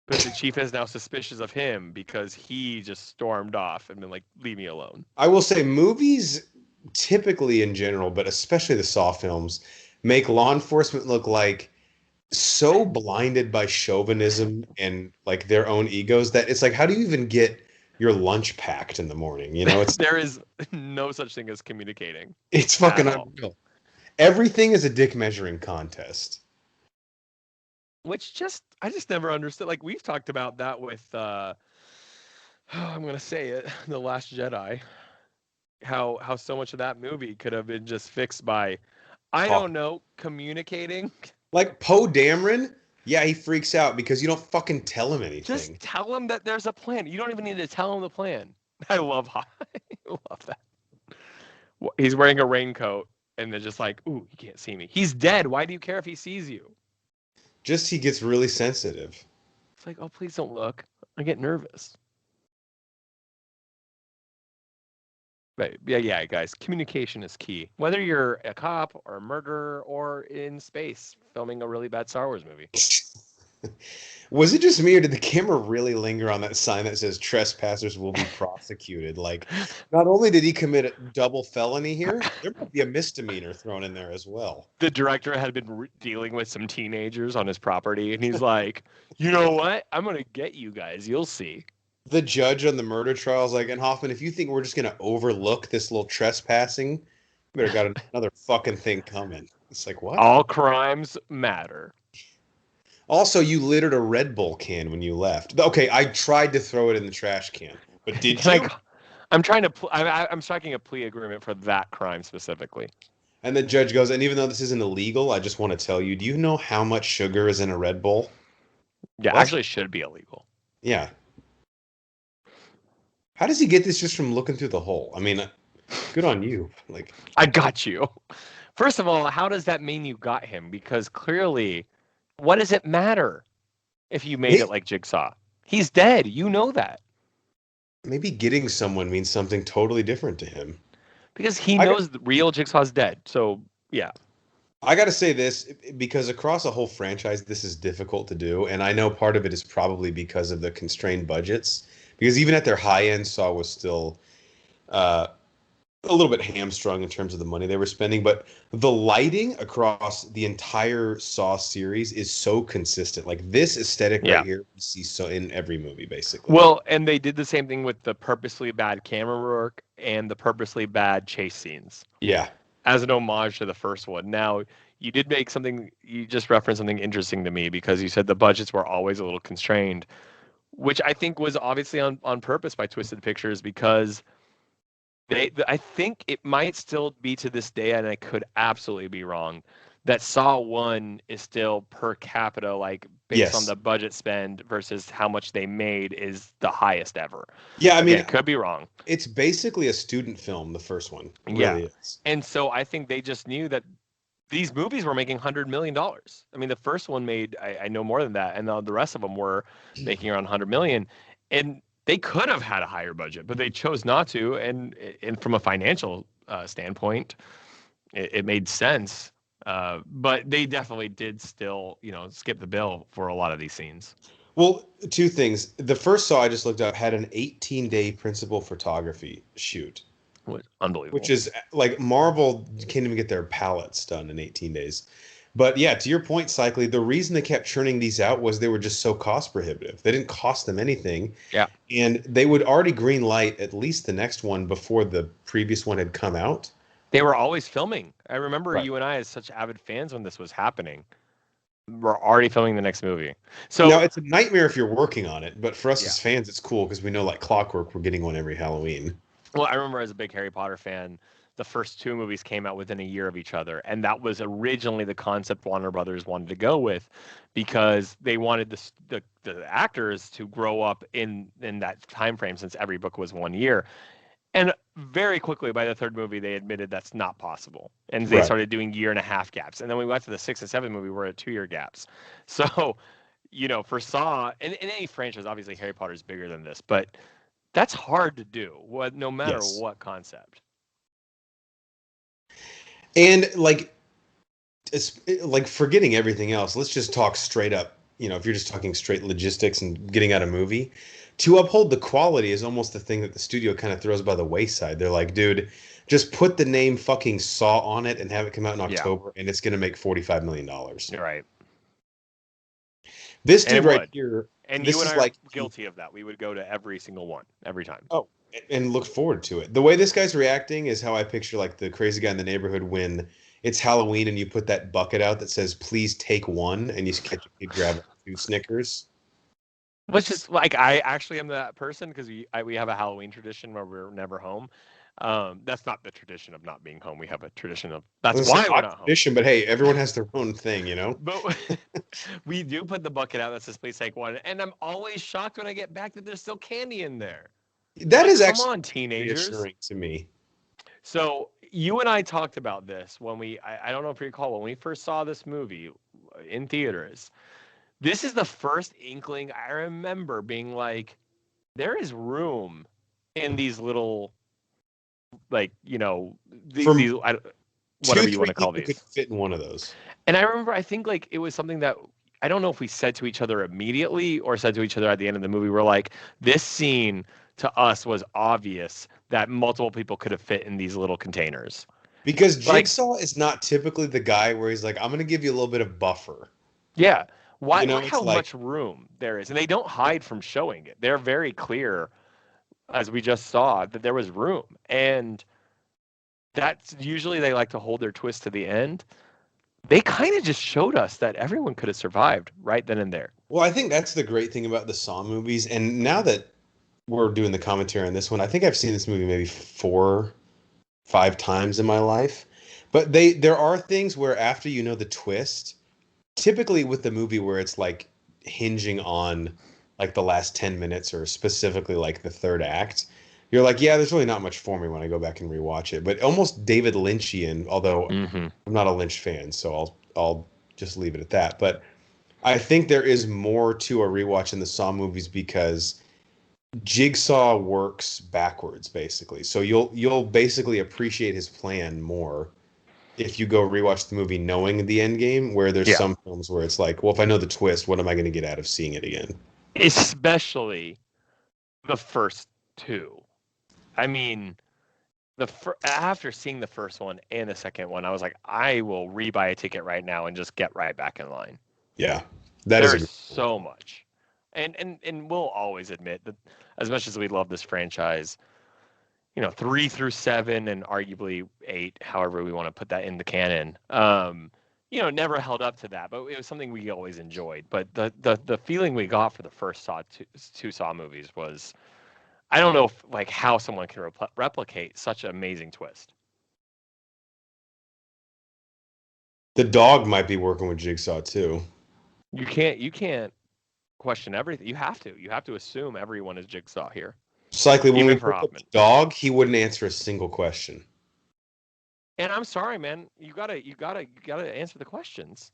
But the chief is now suspicious of him because he just stormed off and been like, leave me alone. I will say movies typically in general, but especially the Saw films, make law enforcement look like so blinded by chauvinism and like their own egos that it's like, how do you even get your lunch packed in the morning? You know, it's there is no such thing as communicating. It's fucking unreal. Everything is a dick measuring contest. Which I just never understood. Like, we've talked about that with I'm gonna say it, The Last Jedi. How so much of that movie could have been just fixed by, I don't know, communicating. Like Poe Dameron Yeah, he freaks out because you don't fucking tell him Just anything. tell him that there's a plan. You don't even need to tell him the plan. I love I love that. He's wearing a raincoat and they're just like, ooh, he can't see me. He's dead. Why do you care if he sees you? Just he gets really sensitive. It's like, oh, please don't look. I get nervous. But yeah, guys, communication is key. Whether you're a cop or a murderer or in space filming a really bad Star Wars movie. Was it just me, or did the camera really linger on that sign that says trespassers will be prosecuted? Like, not only did he commit a double felony here, there might be a misdemeanor thrown in there as well. The director had been dealing with some teenagers on his property, and he's like, you know what? I'm going to get you guys. You'll see. The judge on the murder trial is like, and Hoffman, if you think we're just going to overlook this little trespassing, you better got another fucking thing coming. It's like, what? All crimes matter. Also, you littered a Red Bull can when you left. Okay, I tried to throw it in the trash can, but did you? I'm trying to. I'm striking a plea agreement for that crime specifically. And the judge goes, and even though this isn't illegal, I just want to tell you, do you know how much sugar is in a Red Bull? Yeah, actually, it should be illegal. Yeah. How does he get this just from looking through the hole? I mean, good on you. Like, I got you. First of all, how does that mean you got him? Because clearly, what does it matter if you made it like Jigsaw? He's dead. You know that. Maybe getting someone means something totally different to him. Because he knows the real Jigsaw's dead. So, yeah. I got to say this, because across a whole franchise, this is difficult to do. And I know part of it is probably because of the constrained budgets. Because even at their high end, Saw was still a little bit hamstrung in terms of the money they were spending. But the lighting across the entire Saw series is so consistent. Like this aesthetic right here, you see so in every movie, basically. Well, and they did the same thing with the purposely bad camera work and the purposely bad chase scenes. Yeah. As an homage to the first one. Now, you did make something, you just referenced something interesting to me because you said the budgets were always a little constrained, which I think was obviously on purpose by Twisted Pictures because I think it might still be to this day, and I could absolutely be wrong, that Saw 1 is still per capita, like based on the budget spend versus how much they made is the highest ever. Yeah, I mean, it could be wrong. It's basically a student film, the first one. It really is. And so I think they just knew that these movies were making $100 million. I mean, the first one made, I know more than that, and the rest of them were making around $100 million. And they could have had a higher budget, but they chose not to. And from a financial standpoint, it made sense. But they definitely did still, skip the bill for a lot of these scenes. Well, two things. The first Saw I just looked up had an 18-day principal photography shoot. Unbelievable. Which is like Marvel can't even get their palettes done in 18 days. But yeah, to your point, Cycly, the reason they kept churning these out was they were just so cost prohibitive. They didn't cost them anything. Yeah. And they would already green light at least the next one before the previous one had come out. They were always filming. I remember you and I as such avid fans when this was happening. We're already filming the next movie. So now it's a nightmare if you're working on it, but for us as fans, it's cool because we know like clockwork, we're getting one every Halloween. Well, I remember as a big Harry Potter fan, the first two movies came out within a year of each other. And that was originally the concept Warner Brothers wanted to go with because they wanted the actors to grow up in that time frame since every book was 1 year. And very quickly, by the third movie, they admitted that's not possible. And they started doing 1.5 year gaps. And then we got to the 6th and 7th movie, we're at 2 year gaps. So, for Saw, and in any franchise, obviously Harry Potter is bigger than this, but that's hard to do, no matter what concept. And like forgetting everything else, let's just talk straight up. If you're just talking straight logistics and getting out a movie, to uphold the quality is almost the thing that the studio kind of throws by the wayside. They're like, dude, just put the name fucking Saw on it and have it come out in October, and it's going to make $45 million. Right. This dude right here. And you and I are guilty of that. We would go to every single one, every time. Oh, and look forward to it. The way this guy's reacting is how I picture like the crazy guy in the neighborhood when it's Halloween and you put that bucket out that says, please take one, and you catch a kid grab 2 Snickers. Which is like, I actually am that person because we have a Halloween tradition where we're never home. That's not the tradition of not being home. We have a tradition of I that's was gonna why say, we're odd not home. tradition, but hey, everyone has their own thing, you know? But we do put the bucket out that says please take one, and I'm always shocked when I get back that there's still candy in there. That Like, is come actually on, teenagers. reassuring to me. So you and I talked about this when I don't know if you recall, when we first saw this movie in theaters. This is the first inkling I remember being like, there is room in these little, like, From whatever two, you want three to call people could these. fit in one of those. And I remember, I think like it was something that I don't know if we said to each other immediately or said to each other at the end of the movie. We're like, this scene to us was obvious that multiple people could have fit in these little containers. Because Like, Jigsaw is not typically the guy where he's like, I'm gonna give you a little bit of buffer. yeah, You know, why it's how like much room there is, and they don't hide from showing it. They're very clear, as we just saw, that there was room, and that's usually they like to hold their twist to the end. They kind of just showed us that everyone could have survived right then and there. well, I think that's the great thing about the Saw movies. And now that we're doing the commentary on this one, I think I've seen this movie maybe 4, 5 times in my life. But there are things where after you know the twist, typically with the movie where it's like hinging on like the last 10 minutes or specifically like the third act, you're like, yeah, there's really not much for me when I go back and rewatch it. But almost David Lynchian, although Mm-hmm. I'm not a Lynch fan, so I'll just leave it at that. But I think there is more to a rewatch in the Saw movies because Jigsaw works backwards basically. So you'll basically appreciate his plan more if you go rewatch the movie knowing the end game, where there's Yeah, some films where it's like, well, if I know the twist, what am I going to get out of seeing it again? especially the first two. I mean, after seeing the first one and the second one, I was like, I will rebuy a ticket right now and just get right back in line. Yeah, that is a There's good point. so much, and we'll always admit that as much as we love this franchise, 3 through 7 and arguably 8, however we want to put that in the canon. Never held up to that, but it was something we always enjoyed. But the feeling we got for the first two Saw movies was, I don't know if, like, how someone can replicate such an amazing twist. The dog might be working with Jigsaw too. You can't question everything. You have to assume everyone is Jigsaw here, It's likely when we even for picked up the Hoffman. dog, he wouldn't answer a single question. And I'm sorry, man. You gotta answer the questions.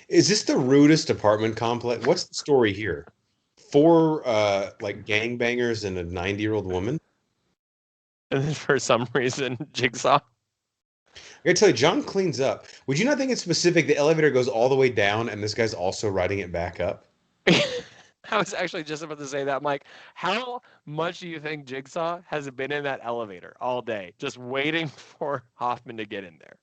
Is this the rudest apartment complex? What's the story here? Four like gangbangers and a 90-year-old woman? And then for some reason, Jigsaw. I gotta tell you, John cleans up. Would you not think it's specific? The elevator goes all the way down, and this guy's also riding it back up. I was actually just about to say that, Mike. How much do you think Jigsaw has been in that elevator all day, just waiting for Hoffman to get in there?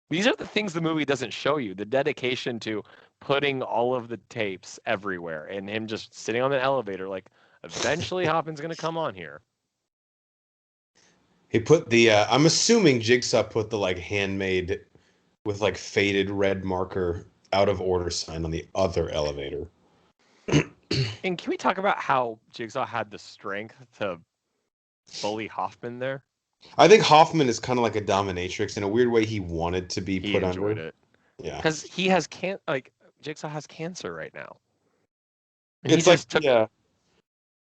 These are the things the movie doesn't show you. The dedication to putting all of the tapes everywhere and him just sitting on the elevator, like, eventually Hoffman's going to come on here. He put the I'm assuming Jigsaw put the like handmade with like faded red marker out of order sign on the other elevator. And can we talk about how Jigsaw had the strength to bully Hoffman there? I think Hoffman is kind of like a dominatrix in a weird way. He wanted to be He put enjoyed under. it Yeah, because he has Jigsaw has cancer right now, and he it's like just took. yeah.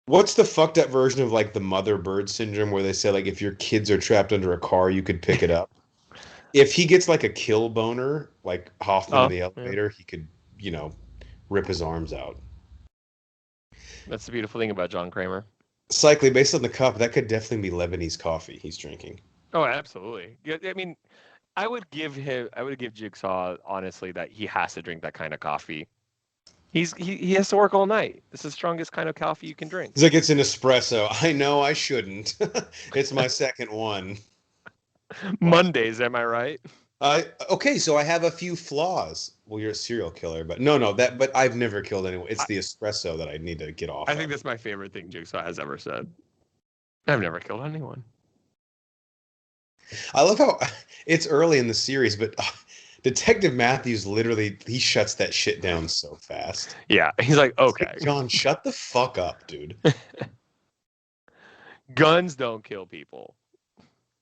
What's the fucked up version of like the mother bird syndrome where they say like if your kids are trapped under a car, you could pick it up? If he gets like a kill boner, like Hoffman in Oh, the yeah. elevator, he could, you know, rip his arms out. That's the beautiful thing about John Kramer. Slightly based on the cup, that could definitely be Lebanese coffee he's drinking. Oh, absolutely. Yeah, I mean, I would give Jigsaw honestly that he has to drink that kind of coffee. He has to work all night. It's the strongest kind of coffee you can drink. He's like, it's an espresso. I know I shouldn't. It's my second one. But Mondays, am I right? okay, so I have a few flaws. Well, you're a serial killer, but no, but I've never killed anyone. It's I, the espresso that I need to get off I think of. that's my favorite thing Jigsaw has ever said. I've never killed anyone. I love how it's early in the series, but Detective Matthews literally he shuts that shit down so fast. Yeah, he's like, It's like, okay, John, shut the fuck up, dude. Guns don't kill people.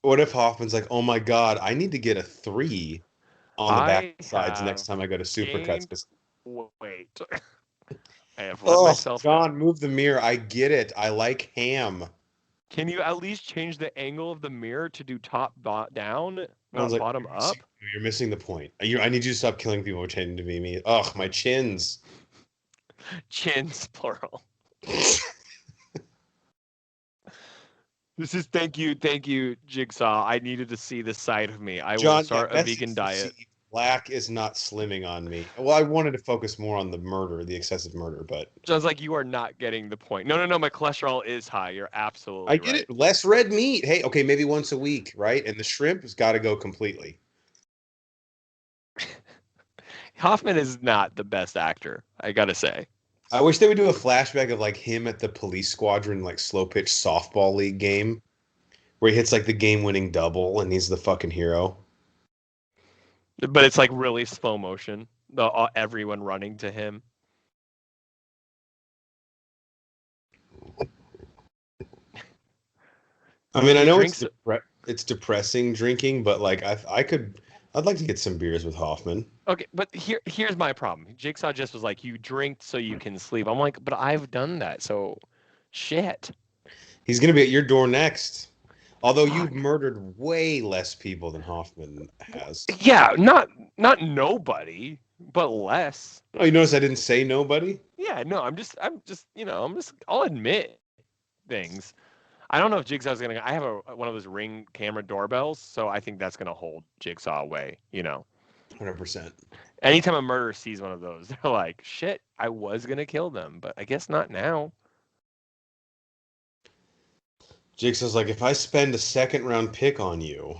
What if Hoffman's like, oh my God, I need to get a 3 on the back I sides next have time I go to Supercuts? gained weight. I have let Oh, myself down. John, move the mirror. I get it. I like ham. Can you at least change the angle of the mirror to do top down, John's not like, bottom up? you're missing the point. I need you to stop killing people pretending to be me. Ugh, my chins. Chins, plural. This is thank you, Jigsaw. I needed to see this side of me. I will John, start a best vegan is to diet. see Black is not slimming on me. Well, I wanted to focus more on the murder, the excessive murder, but Sounds like you are not getting the point. No. My cholesterol is high. You're I absolutely get right. it. Less red meat. Hey, okay, maybe once a week, right? And the shrimp has got to go completely. Hoffman is not the best actor, I gotta say. I wish they would do a flashback of like him at the police squadron, like slow pitch softball league game, where he hits like the game winning double and he's the fucking hero. But it's like really slow motion. Everyone running to him. I mean, I know it's depressing drinking, but like I'd like to get some beers with Hoffman. Okay, but here's my problem. Jigsaw just was like, you drink so you can sleep. I'm like, but I've done that, so shit. He's gonna be at your door next. Although Fuck. you've murdered way less people than Hoffman has. Yeah, not nobody, but less. Oh, you notice I didn't say nobody? Yeah, no, I'll admit things. I don't know if Jigsaw's gonna. I have one of those Ring camera doorbells, so I think that's gonna hold Jigsaw away. 100%. Anytime a murderer sees one of those, they're like, "Shit, I was gonna kill them, but I guess not now." Jigsaw's like, if I spend a second round pick on you,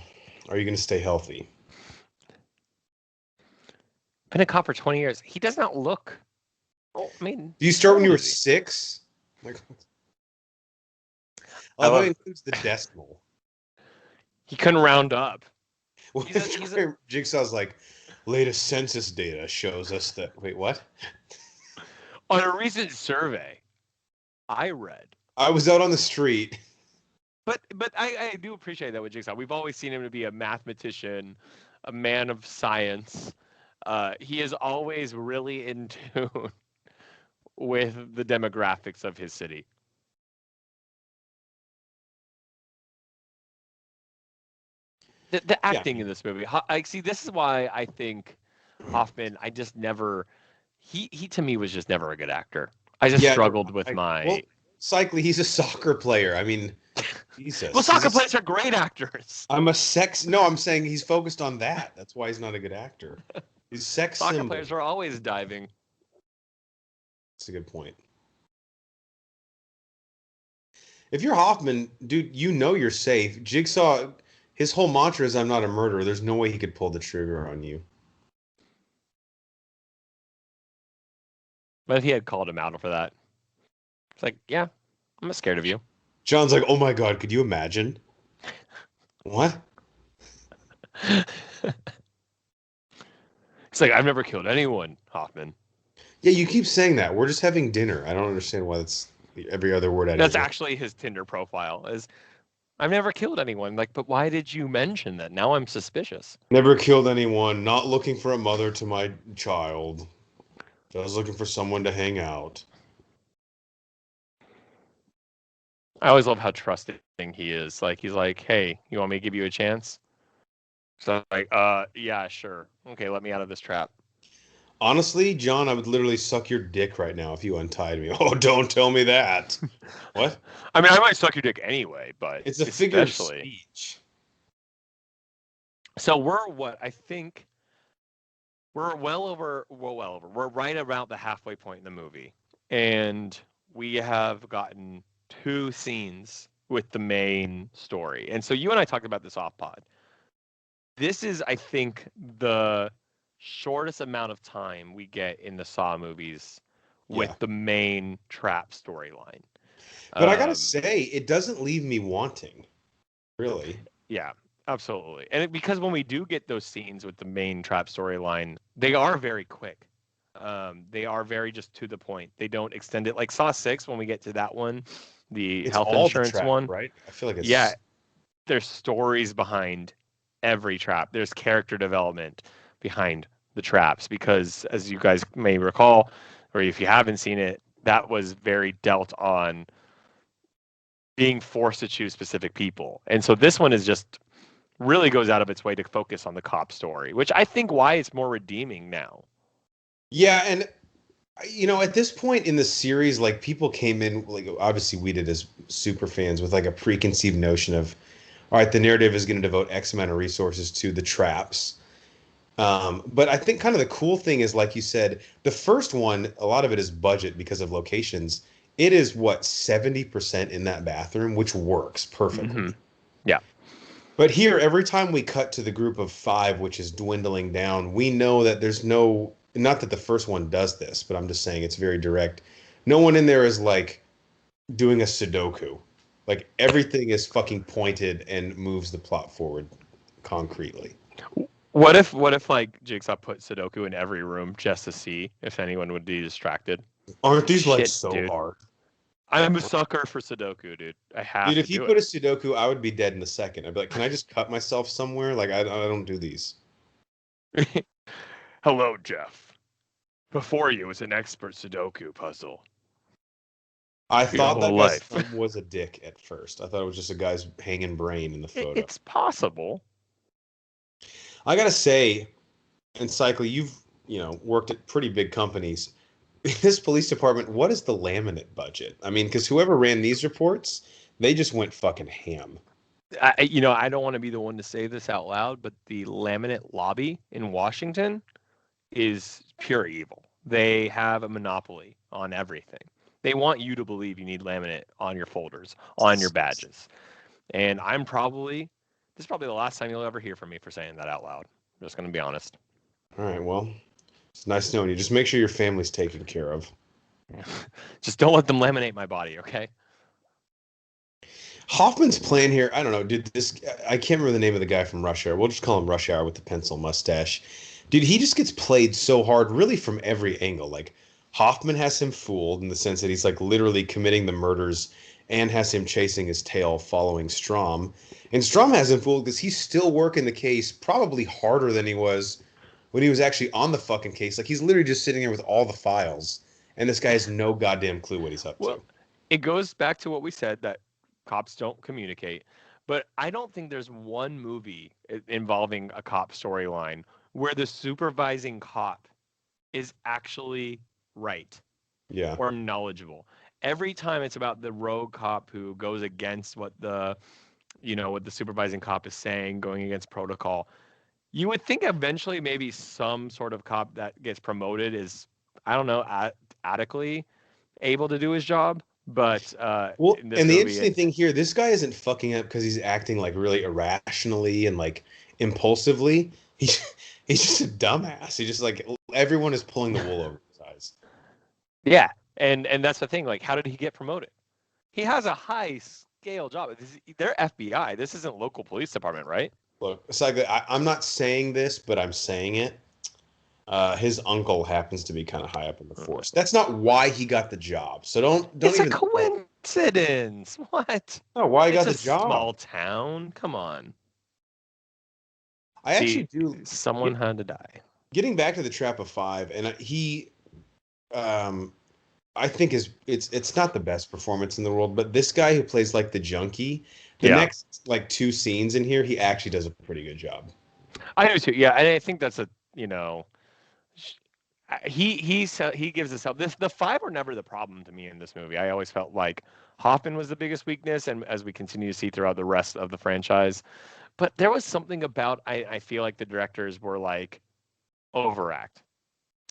are you gonna stay healthy? Been a cop for 20 years. He does not look. Oh, I mean, Do you start when you were is he? 6? Like, I love it includes the decimal. He couldn't round up. Well, Jigsaw's like, latest census data shows us that. Wait, what? On a recent survey, I read. I was out on the street. But I do appreciate that with Jigsaw. We've always seen him to be a mathematician, a man of science. He is always really in tune with the demographics of his city. The acting in this movie, I see. This is why I think Hoffman. I just never. He to me was just never a good actor. I just struggled with my. Well, Cycly, he's a soccer player. I mean, Jesus. Well, soccer players are great actors. I'm saying he's focused on that. That's why he's not a good actor. He's sex Soccer symbol. players are always diving. That's a good point. If you're Hoffman, dude, you know you're safe. Jigsaw, his whole mantra is, I'm not a murderer. There's no way he could pull the trigger on you. But if he had called him out for that, it's like, yeah, I'm not scared of you. John's like, oh my God, could you imagine? What? It's like, I've never killed anyone, Hoffman. Yeah, you keep saying that. We're just having dinner. I don't understand why that's every other word. That's actually his Tinder profile. Is I've never killed anyone. Like, but why did you mention that? Now I'm suspicious. Never killed anyone. Not looking for a mother to my child. Just looking for someone to hang out. I always love how trusting he is. Like, he's like, hey, you want me to give you a chance? So I'm like, yeah, sure. Okay, let me out of this trap. Honestly, John, I would literally suck your dick right now if you untied me. Oh, don't tell me that. What? I mean, I might suck your dick anyway, but it's a figure of speech. So I think we're well over. We're right around the halfway point in the movie, and we have gotten 2 scenes with the main story. And so you and I talked about this off pod. This is, I think, the shortest amount of time we get in the Saw movies with the main trap storyline. But I gotta say, it doesn't leave me wanting. Really. Yeah, absolutely. And because when we do get those scenes with the main trap storyline, they are very quick. They are very just to the point. They don't extend it like Saw 6 when we get to that one, the It's health all the insurance trap, one. right? I feel like it's Yeah, there's stories behind every trap. There's character development behind the traps because, as you guys may recall, or if you haven't seen it, that was very dealt on being forced to choose specific people. And so this one is just really goes out of its way to focus on the cop story, which I think why it's more redeeming now. Yeah, and at this point in the series, like people came in, like obviously we did as super fans with like a preconceived notion of, all right, the narrative is going to devote X amount of resources to the traps. But I think kind of the cool thing is, like you said, the first one, a lot of it is budget because of locations. It is what 70% in that bathroom, which works perfectly. Mm-hmm. Yeah. But here, every time we cut to the group of five, which is dwindling down, we know that there's no, not that the first one does this, but I'm just saying it's very direct. No one in there is like doing a Sudoku. Like everything is fucking pointed and moves the plot forward concretely. What if like Jigsaw put Sudoku in every room just to see if anyone would be distracted? Aren't these like Shit, so dude. hard? I'm a sucker for Sudoku, dude. I have Dude, to if you do put a it. Sudoku, I would be dead in a second. I'd be like, can I just cut myself somewhere? Like, I don't do these. Hello, Jeff. Before you is an expert Sudoku puzzle. I Your thought whole that guy's life. thumb was a dick at first. I thought it was just a guy's hanging brain in the photo. It's possible. I gotta say, and Cycle, you've worked at pretty big companies. This police department, what is the laminate budget? I mean, because whoever ran these reports, they just went fucking ham. I don't want to be the one to say this out loud, but the laminate lobby in Washington is pure evil. They have a monopoly on everything. They want you to believe you need laminate on your folders, on your badges. And this is probably the last time you'll ever hear from me for saying that out loud. I'm just going to be honest. All right, well, it's nice knowing you. Just make sure your family's taken care of. Just don't let them laminate my body, okay? Hoffman's plan here, I don't know, dude. I can't remember the name of the guy from Rush Hour. We'll just call him Rush Hour with the pencil mustache. Dude, he just gets played so hard, really from every angle. Like Hoffman has him fooled in the sense that he's like literally committing the murders and has him chasing his tail following Strom. And Strom has him fooled because he's still working the case probably harder than he was when he was actually on the fucking case. Like he's literally just sitting there with all the files, and this guy has no goddamn clue what he's up to. It goes back to what we said that cops don't communicate. But I don't think there's one movie involving a cop storyline where the supervising cop is actually right Yeah. or knowledgeable. Every time it's about the rogue cop who goes against what the supervising cop is saying, going against protocol. You would think eventually maybe some sort of cop that gets promoted is, I don't know, adequately able to do his job. But Well, in this and the movie, interesting thing here, this guy isn't fucking up because he's acting like really irrationally and like impulsively. He's just a dumbass. He just like everyone is pulling the wool over his eyes. yeah, and that's the thing. Like, how did he get promoted? He has a high scale job. They're FBI. This isn't local police department, right? Look, it's like I'm not saying this, but I'm saying it. His uncle happens to be kind of high up in the force. That's not why he got the job. So don't It's even. a coincidence. What? No, why he got the It's a job? small town. Come on. I actually do. Someone had to die. Getting back to the Trap of Five, and I think it's not the best performance in the world, but this guy who plays like the junkie, the next like two scenes in here, he actually does a pretty good job. I do too. Yeah, and I think that's he gives us help. The five were never the problem to me in this movie. I always felt like Hoffman was the biggest weakness, and as we continue to see throughout the rest of the franchise, but there was something about I feel like the directors were like overact.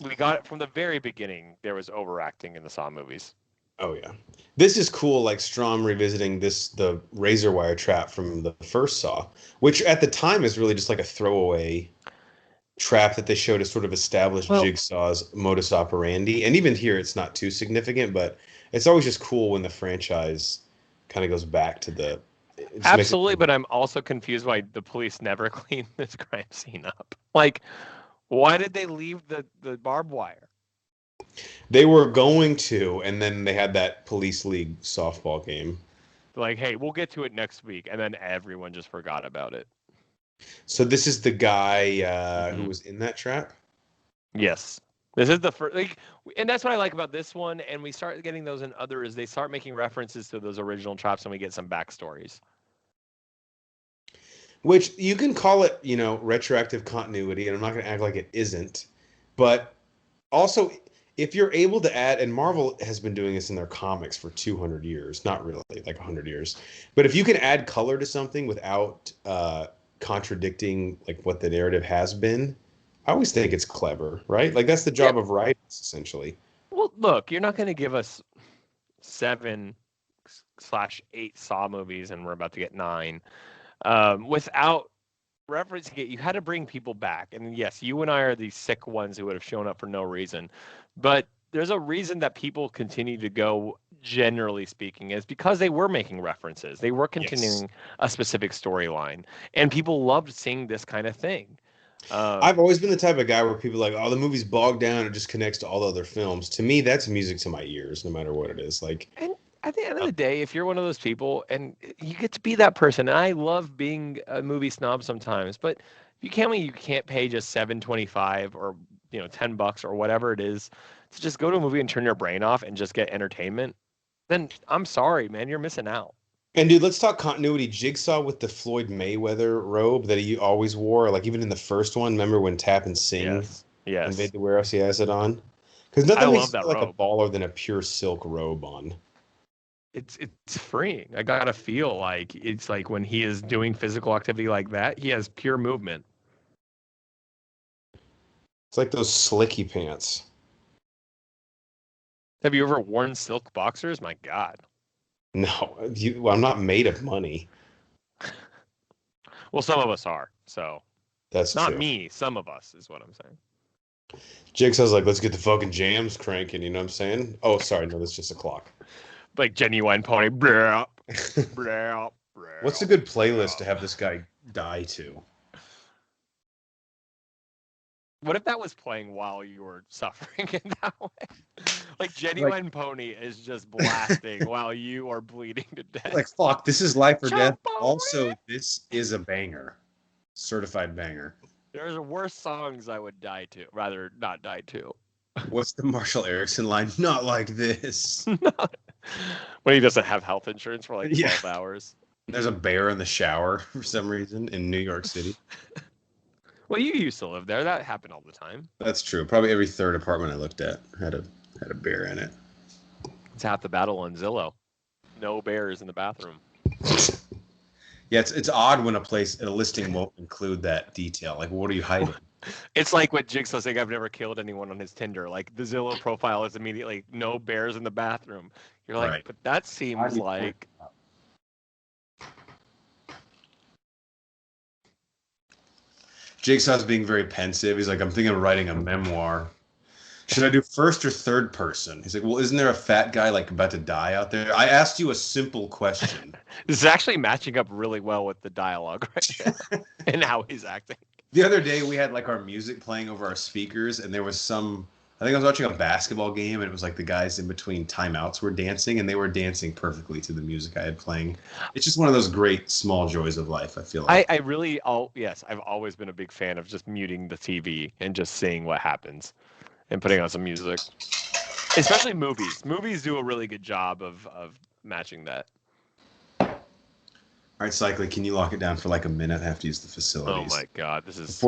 We got it from the very beginning. There was overacting in the Saw movies. Oh yeah, this is cool. Like Strom revisiting the razor wire trap from the first Saw, which at the time is really just like a throwaway trap that they showed to sort of establish Jigsaw's modus operandi. And even here, it's not too significant, but it's always just cool when the franchise kind of goes back to the. Absolutely, but I'm also confused why the police never cleaned this crime scene up. Like, why did they leave the barbed wire? They were going to, and then they had that police league softball game. Like, hey, we'll get to it next week, and then everyone just forgot about it. So this is the guy who was in that trap? Yes. This is the first, like, and that's what I like about this one. And we start getting those in others. They start making references to those original traps, and we get some backstories. Which you can call it, retroactive continuity, and I'm not going to act like it isn't. But also, if you're able to add, and Marvel has been doing this in their comics for 200 years, not really, like 100 years, but if you can add color to something without contradicting like what the narrative has been, I always think it's clever, right? Like that's the job of writers, essentially. Well, look, you're not going to give us 7/8 Saw movies, and we're about to get 9, without referencing it. You had to bring people back, and yes, you and I are these sick ones who would have shown up for no reason, but there's a reason that people continue to go. Generally speaking, is because they were making references. They were continuing a specific storyline, and people loved seeing this kind of thing. I've always been the type of guy where people are like, oh, the movie's bogged down. It just connects to all the other films. To me, that's music to my ears, no matter what it is. Like, and at the end of the day, if you're one of those people, and you get to be that person, and I love being a movie snob sometimes, but if you can't pay just $7.25 or $10 or whatever it is to just go to a movie and turn your brain off and just get entertainment, then I'm sorry, man, you're missing out. And dude, let's talk continuity. Jigsaw with the Floyd Mayweather robe that he always wore, like even in the first one. Remember when Tap and Sing invade the warehouse? He has it on. Because nothing makes like a baller than a pure silk robe on. It's freeing. I gotta feel like it's like when he is doing physical activity like that, he has pure movement. It's like those slicky pants. Have you ever worn silk boxers? My God. No, I'm not made of money. Well, some of us are, so that's not true. me. Some of us is what I'm saying. Jigsaw's like, let's get the fucking jams cranking. You know what I'm saying? Oh, sorry, no, that's just a clock. Like Genuine Pony. Blah, blah, blah, what's a good playlist to have this guy die to? What if that was playing while you were suffering in that way? Like Genuine Pony is just blasting while you are bleeding to death. Like, fuck, this is life or death. Also, this is a banger. Certified banger. There's worse songs I would rather not die to. What's the Marshall Erickson line? Not like this. When he doesn't have health insurance for like 12 hours. There's a bear in the shower for some reason in New York City. Well, you used to live there. That happened all the time. That's true. Probably every third apartment I looked at had a bear in it. It's half the battle on Zillow. No bears in the bathroom. Yeah, it's odd when a listing won't include that detail. Like, what are you hiding? It's like what Jigsaw saying, I've never killed anyone on his Tinder. Like, the Zillow profile is immediately no bears in the bathroom. You're like, right. But that seems like... Jigsaw's being very pensive. He's like, I'm thinking of writing a memoir. Should I do first or third person? He's like, well, isn't there a fat guy like about to die out there? I asked you a simple question. This is actually matching up really well with the dialogue right now and how he's acting. The other day we had like our music playing over our speakers, and there was I think I was watching a basketball game, and it was like the guys in between timeouts were dancing, and they were dancing perfectly to the music I had playing. It's just one of those great small joys of life, I feel like. I've always been a big fan of just muting the TV and just seeing what happens and putting on some music. Especially movies. Movies do a really good job of matching that. All right, Cycling, can you lock it down for like a minute? I have to use the facilities. Oh my God, this is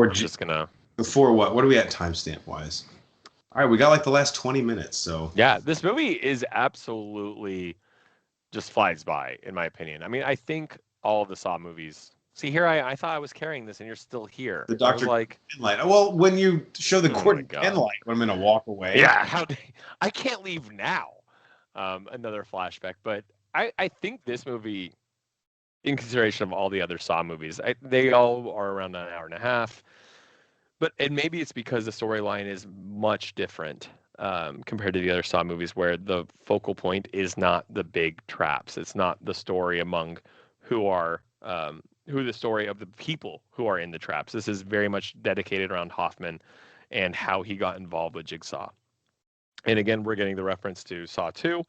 Before what? What are we at timestamp-wise? All right, we got like the last 20 minutes, so... Yeah, this movie is absolutely just flies by, in my opinion. I mean, I think all of the Saw movies... See, here I thought I was carrying this, and you're still here. The Dr. Light. Well, when you show the Gordon Penn light, I'm going to walk away. Yeah, I can't leave now. Another flashback. But I think this movie, in consideration of all the other Saw movies, they all are around an hour and a half. And maybe it's because the storyline is much different compared to the other Saw movies, where the focal point is not the big traps. It's not the story among the story of the people who are in the traps. This is very much dedicated around Hoffman and how he got involved with Jigsaw. And again, we're getting the reference to Saw 2,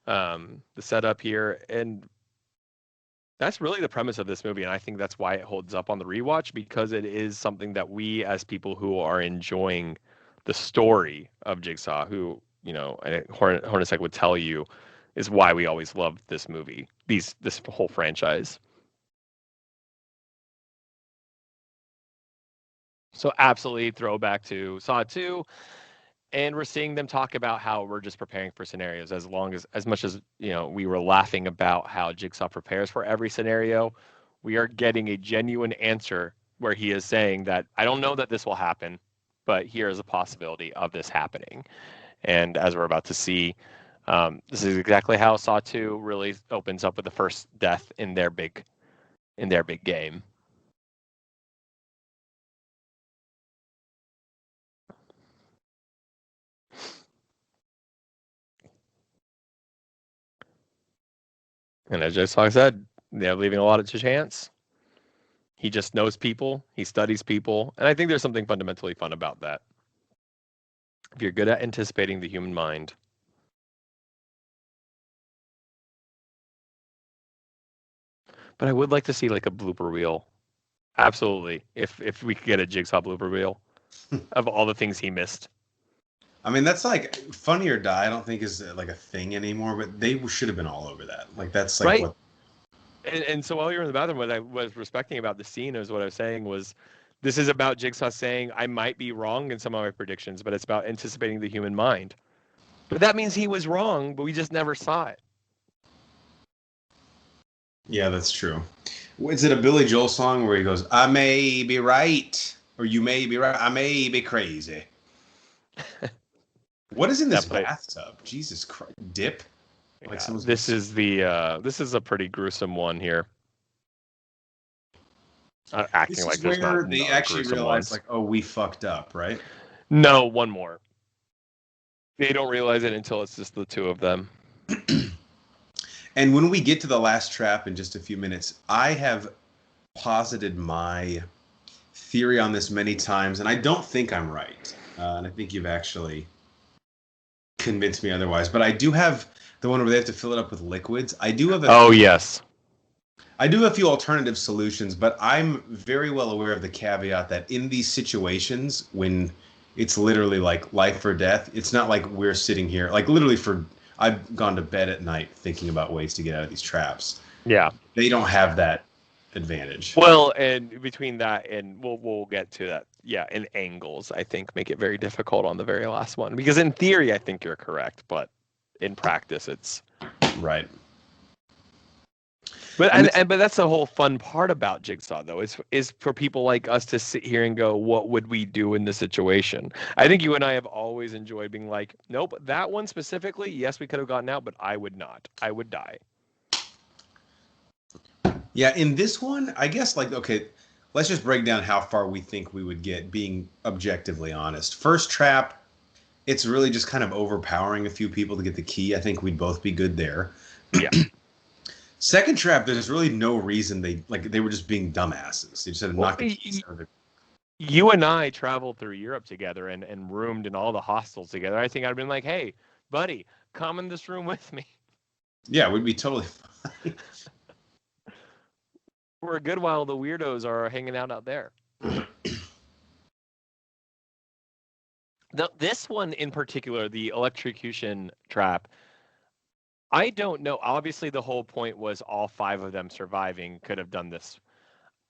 the setup here. And that's really the premise of this movie. And I think that's why it holds up on the rewatch, because it is something that we, as people who are enjoying the story of Jigsaw, who, Hornacek would tell you, is why we always loved this movie, this whole franchise. So absolutely throwback to Saw 2. And we're seeing them talk about how we're just preparing for scenarios, as much as we were laughing about how Jigsaw prepares for every scenario. We are getting a genuine answer where he is saying that I don't know that this will happen, but here is a possibility of this happening. And as we're about to see, this is exactly how Saw 2 really opens up with the first death in their big game. And as Jigsaw said, they're leaving a lot to chance. He just knows people. He studies people. And I think there's something fundamentally fun about that. If you're good at anticipating the human mind. But I would like to see like a blooper reel. Absolutely. If we could get a Jigsaw blooper reel of all the things he missed. I mean, that's like Funny or Die. I don't think is like a thing anymore, but they should have been all over that. Like that's like right. what. And so while you're in the bathroom, what I was respecting about the scene is what I was saying was, this is about Jigsaw saying I might be wrong in some of my predictions, but it's about anticipating the human mind. But that means he was wrong, but we just never saw it. Yeah, that's true. Is it a Billy Joel song where he goes, "I may be right, or you may be right, I may be crazy"? What is in this bathtub? Jesus Christ! Dip? Like this is a pretty gruesome one here. Acting this like is there's where not they actually realize, like, oh, we fucked up, right? No, one more. They don't realize it until it's just the two of them. And when we get to the last trap in just a few minutes, I have posited my theory on this many times, and I don't think I'm right. And I think you've actually convinced me otherwise. But I do have the one where they have to fill it up with liquids. I do have yes. I do have a few alternative solutions, but I'm very well aware of the caveat that in these situations, when it's literally like life or death, it's not like we're sitting here, like literally I've gone to bed at night thinking about ways to get out of these traps. Yeah. They don't have that advantage. Well, and between that and we'll get to that. Yeah, and angles, I think, make it very difficult on the very last one. Because in theory, I think you're correct, but in practice, it's right. But but that's the whole fun part about Jigsaw, though, is for people like us to sit here and go, what would we do in this situation? I think you and I have always enjoyed being like, nope, that one specifically, yes, we could have gotten out, but I would not. I would die. Yeah, in this one, I guess, like, okay, let's just break down how far we think we would get, being objectively honest. First trap, it's really just kind of overpowering a few people to get the key. I think we'd both be good there. Yeah. Second trap, there's really no reason they were just being dumbasses. They just had to knock the keys out of it. You and I traveled through Europe together and roomed in all the hostels together. I think I'd been like, hey, buddy, come in this room with me. Yeah, we'd be totally fine. For a good while, the weirdos are hanging out there. This one in particular, the electrocution trap, I don't know. Obviously, the whole point was all 5 of them surviving could have done this.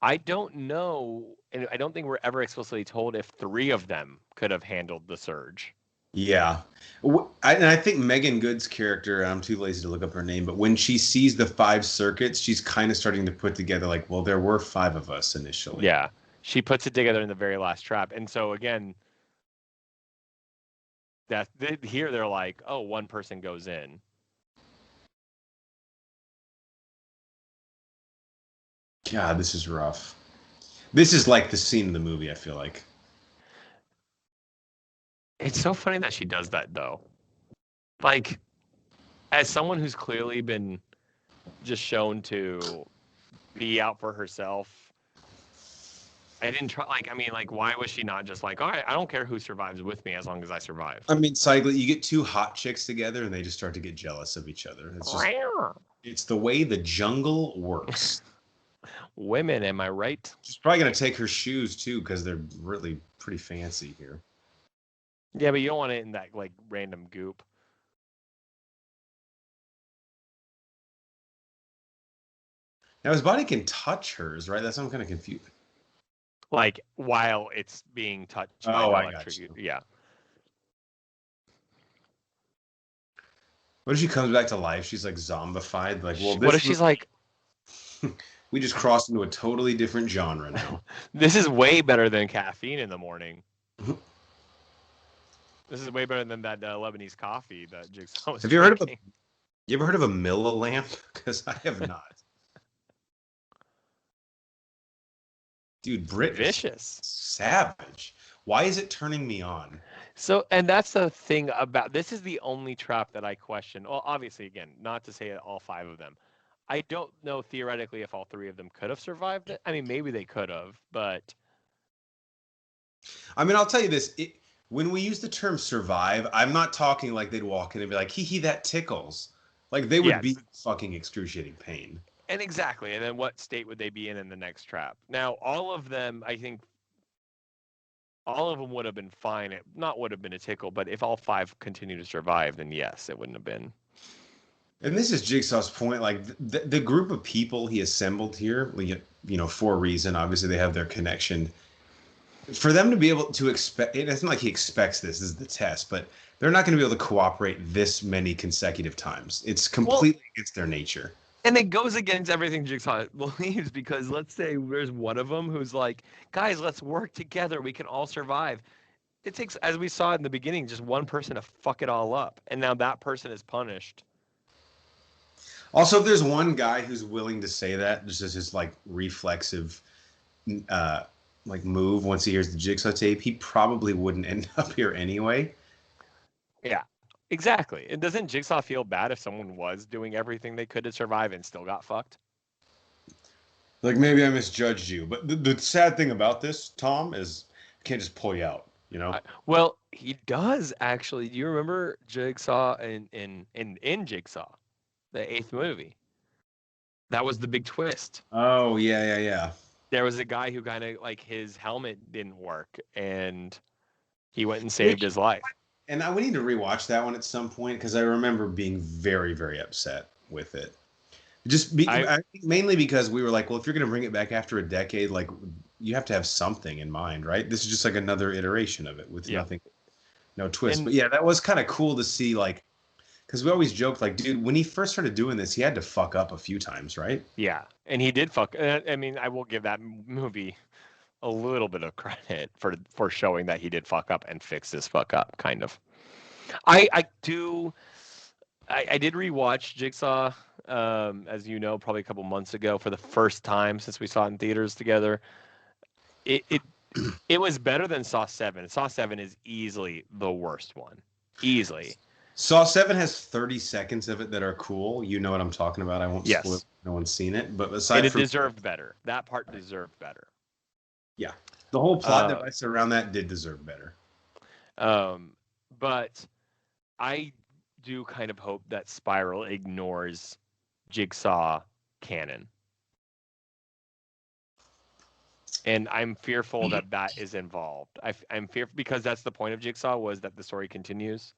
I don't know, and I don't think we're ever explicitly told if 3 of them could have handled the surge. Yeah. And I think Megan Good's character, I'm too lazy to look up her name, but when she sees the 5 circuits, she's kind of starting to put together, like, well, there were 5 of us initially. Yeah. She puts it together in the very last trap. And so, again, here they're like, oh, 1 person goes in. God, this is rough. This is like the scene in the movie, I feel like. It's so funny that she does that, though. Like, as someone who's clearly been just shown to be out for herself, I didn't try. Like, I mean, like, why was she not just like, all right, I don't care who survives with me as long as I survive. I mean, cycling. You get two hot chicks together, and they just start to get jealous of each other. It's the way the jungle works. Women, am I right? She's probably gonna take her shoes too, because they're really pretty fancy here. Yeah, but you don't want it in that like random goop. Now his body can touch hers, right? That's what I'm kind of confused. Like while it's being touched by Oh, the I electric. got you. Yeah. What if she comes back to life? She's like zombified. Like, well, What if she's like, we just crossed into a totally different genre now. this is way better than caffeine in the morning. This is way better than that Lebanese coffee that Jigsaw was You ever heard of a Milla lamp? Because I have not. Dude, Brit vicious, savage. Why is it turning me on? So, and that's the thing about this is the only trap that I question. Well, obviously, again, not to say all 5 of them. I don't know theoretically if all 3 of them could have survived it. I mean, maybe they could have, but. I mean, I'll tell you this. When we use the term survive, I'm not talking like they'd walk in and be like, hee, that tickles. Like, they would be fucking excruciating pain. And exactly. And then what state would they be in the next trap? Now, all of them, I think, all of them would have been fine. It not would have been a tickle, but if all 5 continue to survive, then yes, it wouldn't have been. And this is Jigsaw's point. Like, the group of people he assembled here, for a reason. Obviously, they have their connection. For them to be able to expect, it isn't like he expects this is the test, but they're not going to be able to cooperate this many consecutive times. It's completely against their nature. And it goes against everything Jigsaw believes because let's say there's one of them who's like, guys, let's work together. We can all survive. It takes, as we saw in the beginning, just one person to fuck it all up. And now that person is punished. Also, if there's one guy who's willing to say that, just as his like reflexive move once he hears the Jigsaw tape, he probably wouldn't end up here anyway. Yeah, exactly. And doesn't Jigsaw feel bad if someone was doing everything they could to survive and still got fucked? Like, maybe I misjudged you. But the sad thing about this, Tom, is I can't just pull you out, you know? Well, he does, actually. Do you remember Jigsaw in Jigsaw, the 8th movie? That was the big twist. Oh, yeah. There was a guy who kind of, like, his helmet didn't work, and he went and saved his life. And we need to rewatch that one at some point, because I remember being very, very upset with it. I think mainly because we were like, well, if you're going to bring it back after a decade, like, you have to have something in mind, right? This is just like another iteration of it with nothing, no twist. But yeah, that was kind of cool to see, like, because we always joked, like, dude, when he first started doing this, he had to fuck up a few times, right? Yeah, and he did fuck. I mean, I will give that movie a little bit of credit for showing that he did fuck up and fix this fuck up, kind of. I did rewatch Jigsaw, as you know, probably a couple months ago for the first time since we saw it in theaters together. It was better than Saw 7. Saw 7 is easily the worst one. Easily. Saw 7 has 30 seconds of it that are cool. You know what I'm talking about. I won't spoil it. No one's seen it. But aside it deserved better. That part deserved better. Yeah. The whole plot device around that did deserve better. But I do kind of hope that Spiral ignores Jigsaw canon. And I'm fearful that is involved. I'm fearful because that's the point of Jigsaw, was that the story continues.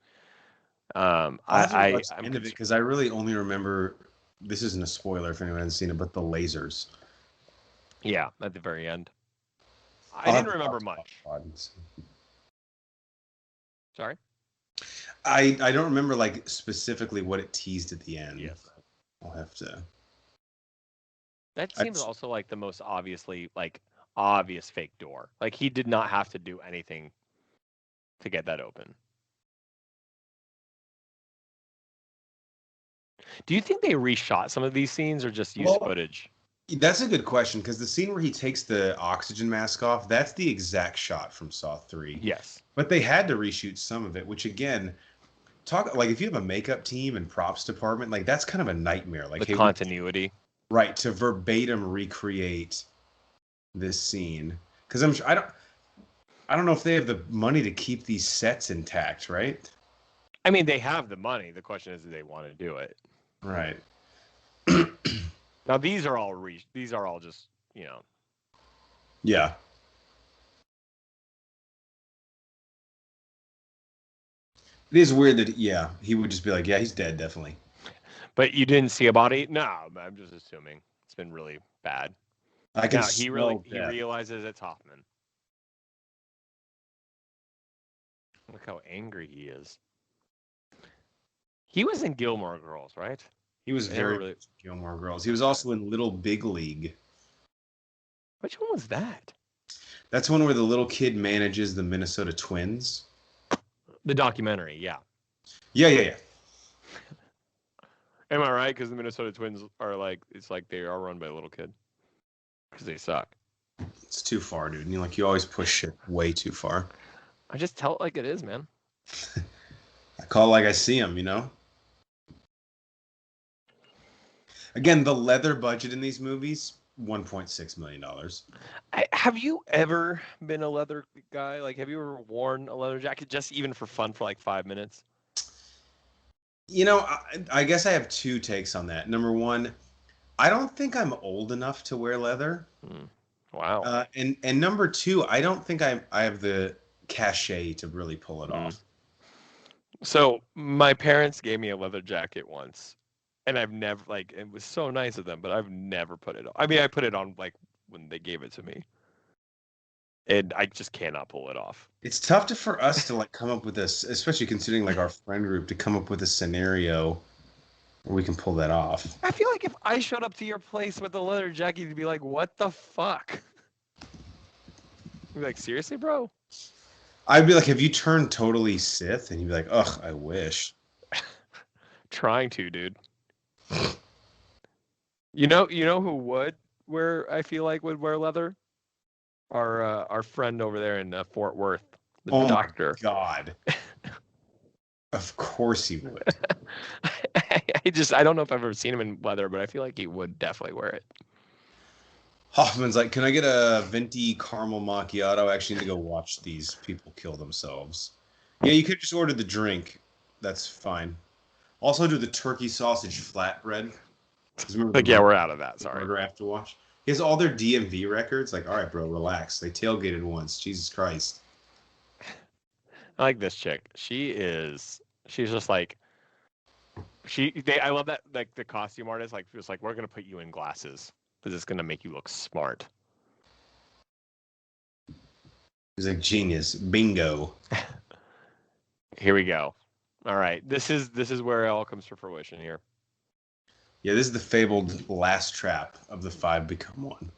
I'm end of it because I really only remember, this isn't a spoiler if anyone hasn't seen it, but the lasers. Yeah, at the very end. I didn't remember much. Sorry? I don't remember like specifically what it teased at the end. Yes. I'll have to. That seems also like the most obvious fake door. Like, he did not have to do anything to get that open. Do you think they reshot some of these scenes or just used footage? That's a good question, because the scene where he takes the oxygen mask off, that's the exact shot from Saw 3. Yes. But they had to reshoot some of it, which again, if you have a makeup team and props department, like, that's kind of a nightmare. Like, the continuity. Right, to verbatim recreate this scene. Because I don't know if they have the money to keep these sets intact, right? I mean, they have the money. The question is, do they want to do it? Right. Now these are all just, Yeah. It is weird that he would just be like, yeah, he's dead, definitely. But you didn't see a body? No, I'm just assuming it's been really bad. He realizes it's Hoffman. Look how angry he is. He was in Gilmore Girls, right? He was very Gilmore Girls. He was also in Little Big League. Which one was that? That's one where the little kid manages the Minnesota Twins. The documentary, yeah. Yeah. Am I right? Because the Minnesota Twins are it's like they are run by a little kid. Because they suck. It's too far, dude. And you always push shit way too far. I just tell it like it is, man. I call it like I see him, Again, the leather budget in these movies, $1.6 million. Have you ever been a leather guy? Like, have you ever worn a leather jacket just even for fun for like 5 minutes? I guess I have two takes on that. Number one, I don't think I'm old enough to wear leather. Wow. And number two, I don't think I have the cachet to really pull it off. So my parents gave me a leather jacket once, and I've never it was so nice of them, but I've never put it on. I mean, I put it on when they gave it to me, and I just cannot pull it off. It's tough for us to come up with this, especially considering our friend group, to come up with a scenario where we can pull that off. I feel like if I showed up to your place with a leather jacket, you'd be like, "What the fuck?" You'd be like, "Seriously, bro?" I'd be like, "Have you turned totally Sith?" And you'd be like, "Ugh, I wish." Trying to, dude. You know who would wear? I feel like would wear leather. Our friend over there in Fort Worth, the doctor. Oh my God. Of course he would. I don't know if I've ever seen him in leather, but I feel like he would definitely wear it. Hoffman's like, "Can I get a venti caramel macchiato? I actually need to go watch these people kill themselves." Yeah, you could just order the drink. That's fine. Also do the turkey sausage flatbread. We're out of that. Sorry. Murder I have to watch. He has all their DMV records. Like, all right, bro, relax. They tailgated once. Jesus Christ. I like this chick. She's just like, I love that, like, the costume artist, like, feels like, we're going to put you in glasses because it's going to make you look smart. He's like, genius. Bingo. Here we go. All right. This is where it all comes to fruition here. Yeah, this is the fabled last trap of the 5 become 1.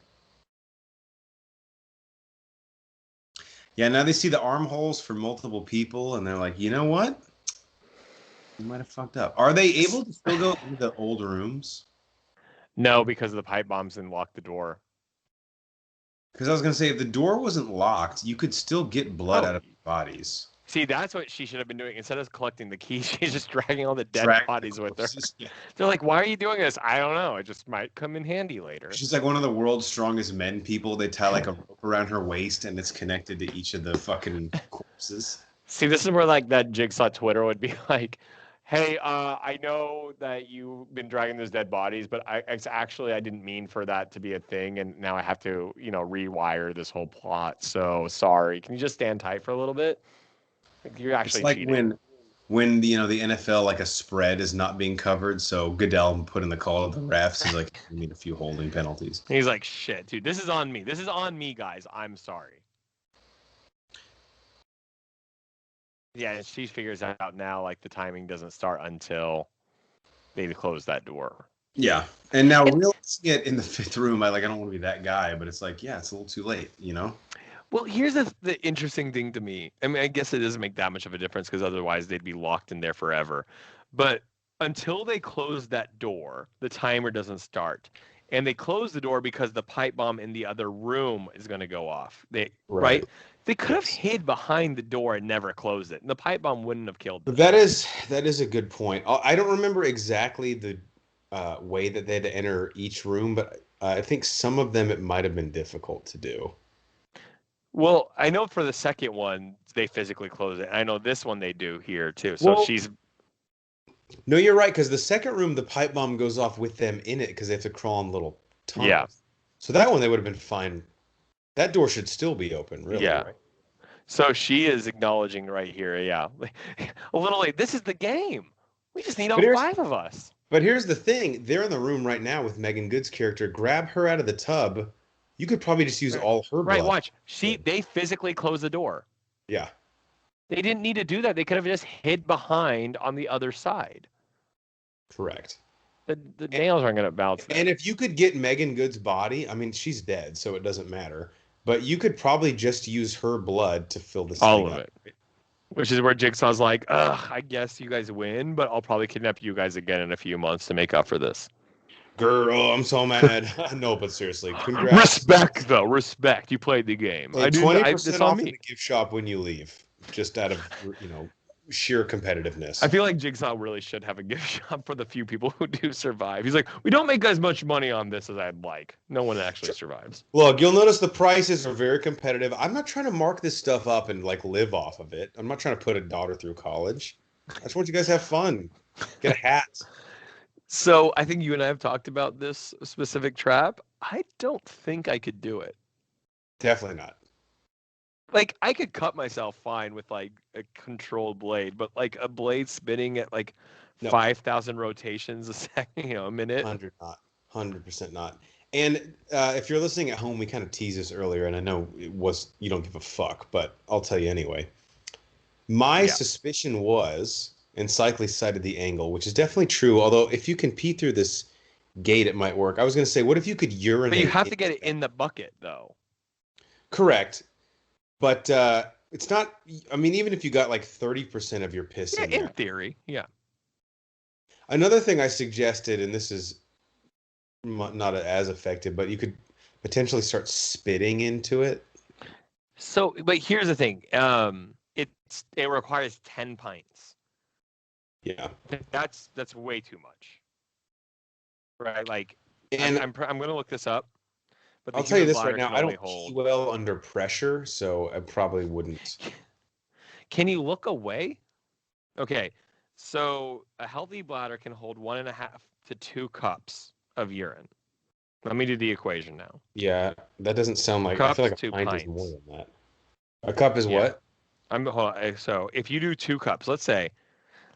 Yeah, now they see the armholes for multiple people, and they're like, you know what? You might have fucked up. Are they able to still go into the old rooms? No, because the pipe bombs didn't lock the door. Because I was going to say, if the door wasn't locked, you could still get blood out of bodies. See, that's what she should have been doing. Instead of collecting the keys, she's just dragging all the dead bodies with her. Yeah. They're like, "Why are you doing this?" I don't know. It just might come in handy later. She's like one of the world's strongest men people. They tie like a rope around her waist, and it's connected to each of the fucking corpses. See, this is where like that Jigsaw Twitter would be like, "Hey, I know that you've been dragging those dead bodies, but I didn't mean for that to be a thing, and now I have to, rewire this whole plot. So sorry. Can you just stand tight for a little bit?" You're actually it's like cheating. when the NFL, like, a spread is not being covered, so Goodell put in the call to the refs. He's like, "We need a few holding penalties." He's like, "Shit, dude, this is on me. This is on me, guys. I'm sorry." Yeah, and she figures out now, like, the timing doesn't start until they close that door. Yeah, and now realizing it in the 5th room, I don't want to be that guy, but it's like, yeah, it's a little too late, Well, here's the interesting thing to me. I mean, I guess it doesn't make that much of a difference because otherwise they'd be locked in there forever. But until they close that door, the timer doesn't start. And they close the door because the pipe bomb in the other room is going to go off. Right? They could have hid behind the door and never closed it. And the pipe bomb wouldn't have killed them. That is a good point. I don't remember exactly the way that they had to enter each room, but I think some of them it might have been difficult to do. Well, I know for the second one they physically close it. I know this one they do here too. So Well, she's no, you're right, because the second room, the pipe bomb goes off with them in it because they have to crawl in little yeah, tunnels. So that one they would have been fine. That door should still be open, really, yeah. right? So she is acknowledging right here. Yeah, a little late. This is the game. We just need all But here's five of us. but here's the thing. They're in the room right now with Megan Good's character. Grab her out of the tub. You could probably just use all her Right. blood. Watch. They physically close the door. Yeah. They didn't need to do that. They could have just hid behind on the other side. Correct. The nails aren't going to bounce. And if you could get Megan Good's body, I mean, she's dead, so it doesn't matter. But you could probably just use her blood to fill this all thing of up. it. Which is where Jigsaw's like, ugh, I guess you guys win, but I'll probably kidnap you guys again in a few months to make up for this. Girl, I'm so mad. No, but seriously, congrats. Respect, though. Respect. You played the game. Hey, 20% off in the gift shop when you leave, just out of, sheer competitiveness. I feel like Jigsaw really should have a gift shop for the few people who do survive. He's like, we don't make as much money on this as I'd like. No one actually survives. Look, you'll notice the prices are very competitive. I'm not trying to mark this stuff up and live off of it. I'm not trying to put a daughter through college. I just want you guys to have fun. Get a hat. So I think you and I have talked about this specific trap. I don't think I could do it. Definitely not. Like, I could cut myself fine with a controlled blade, but a blade spinning at 5,000 rotations a second, a minute. 100% not. And if you're listening at home, we kind of teased this earlier, and I know you don't give a fuck, but I'll tell you anyway. My suspicion was, and Cycly cited the angle, which is definitely true, although if you can pee through this gate, it might work. I was going to say, what if you could urinate? But you have to get it in the bucket, though. Correct. But it's not, I mean, even if you got 30% of your piss in there. In theory, yeah. Another thing I suggested, and this is not as effective, but you could potentially start spitting into it. So, but here's the thing. It requires 10 pints. Yeah. That's way too much. Right? And I'm going to look this up. But I'll tell you this right now, I don't pee well under pressure, so I probably wouldn't. Can you look away? Okay, so a healthy bladder can hold 1.5 to 2 cups of urine. Let me do the equation now. Yeah, that doesn't sound like, I feel like a pint is more than that. A cup is what? So if you do 2 cups, let's say,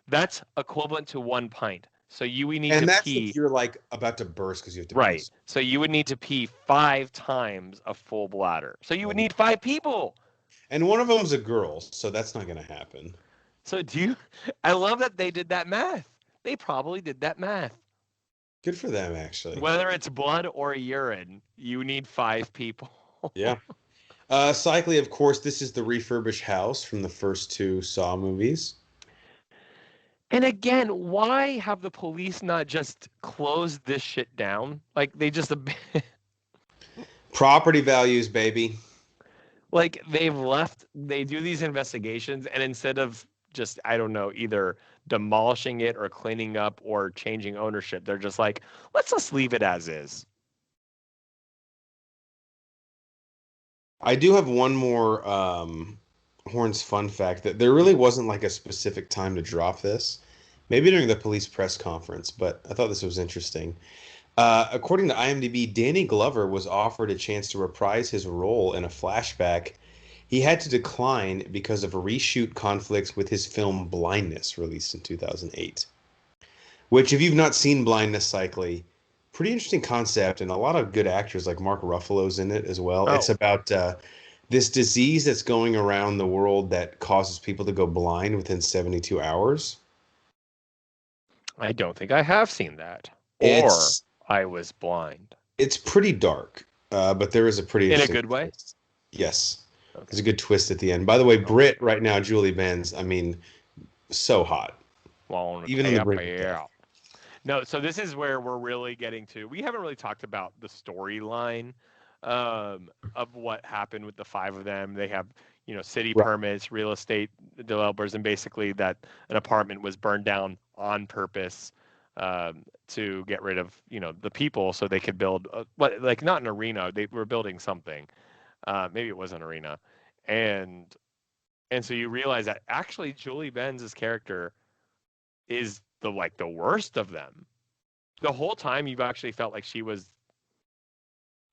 that's equivalent to 1 pint. So you would need to pee. And that's if you're about to burst because you have to right. Pee. So you would need to pee 5 times a full bladder. So you would need 5 people. And one of them's a girl, so that's not going to happen. So I love that they did that math. They probably did that math. Good for them, actually. Whether it's blood or urine, you need 5 people. Yeah. Cycly, of course, this is the refurbished house from the first 2 Saw movies. And again, why have the police not just closed this shit down? They just property values, baby. They do these investigations, and instead of just, I don't know, either demolishing it or cleaning up or changing ownership, they're just like, let's just leave it as is. I do have one more Horns fun fact, that there really wasn't a specific time to drop this. Maybe during the police press conference, but I thought this was interesting. According to IMDb, Danny Glover was offered a chance to reprise his role in a flashback. He had to decline because of reshoot conflicts with his film Blindness, released in 2008. Which, if you've not seen Blindness, Cycly, pretty interesting concept, and a lot of good actors like Mark Ruffalo's in it as well. Oh. It's about this disease that's going around the world that causes people to go blind within 72 hours. I don't think I have seen that. Or I was blind. It's pretty dark, but there is a pretty in a good way? Twist. Yes. Okay. There's a good twist at the end. By the way, Britt right now, Julie Benz, I mean, so hot. Well, even in the brink. No, so this is where we're really getting to. We haven't really talked about the storyline of what happened with the 5 of them. They have, city permits, real estate developers, and basically that an apartment was burned down on purpose to get rid of, the people so they could build, not an arena. They were building something. Maybe it was an arena, and so you realize that actually Julie Benz's character is the worst of them. The whole time you've actually felt like she was,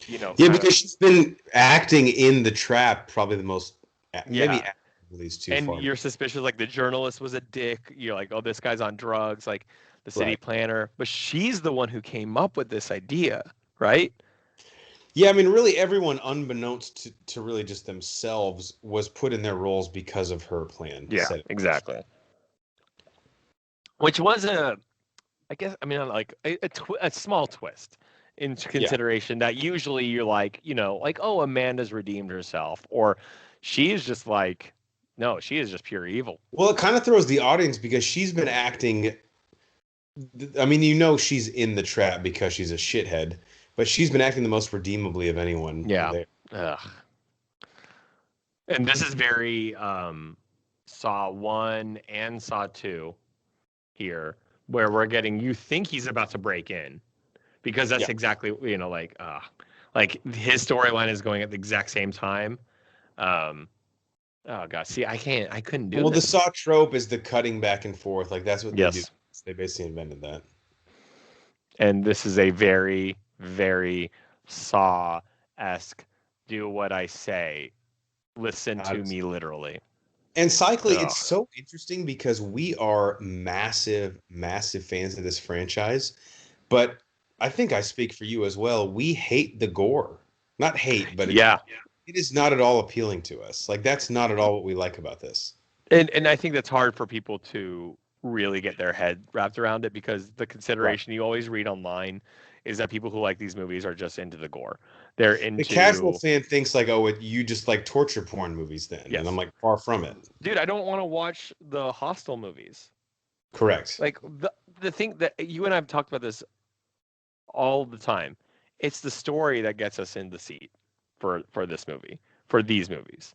because she's been acting in the trap probably the most, maybe yeah. of these two. And you're suspicious, like the journalist was a dick. You're like, oh, this guy's on drugs, like the city planner. But she's the one who came up with this idea, right? Yeah, I mean, really, everyone, unbeknownst to really just themselves, was put in their roles because of her plan. Yeah, exactly. Which was I guess, I mean, like a small twist in consideration that usually you're like, like, oh, Amanda's redeemed herself, or she is just like, no, she is just pure evil. Well, it kind of throws the audience because she's been acting. I mean, she's in the trap because she's a shithead, but she's been acting the most redeemably of anyone. Yeah. Ugh. And this is very Saw 1 and Saw 2 here, where we're getting, you think he's about to break in, because that's exactly, like his storyline is going at the exact same time. Oh god, see, I couldn't do. Well, the Saw trope is the cutting back and forth. Like that's what they do. They basically invented that. And this is a very, very Saw-esque. Do what I say. Listen to me literally. And cycling, it's so interesting because we are massive, massive fans of this franchise, but I think I speak for you as well. We hate the gore. Not hate, but it is not at all appealing to us. Like, that's not at all what we like about this. And I think that's hard for people to really get their head wrapped around it, because the consideration you always read online is that people who like these movies are just into the gore. They're into... The casual fan thinks like, oh, you just like torture porn movies then. Yes. And I'm like, far from it. Dude, I don't want to watch the Hostel movies. Correct. Like, the thing that you and I have talked about this all the time, it's the story that gets us in the seat for this movie, for these movies.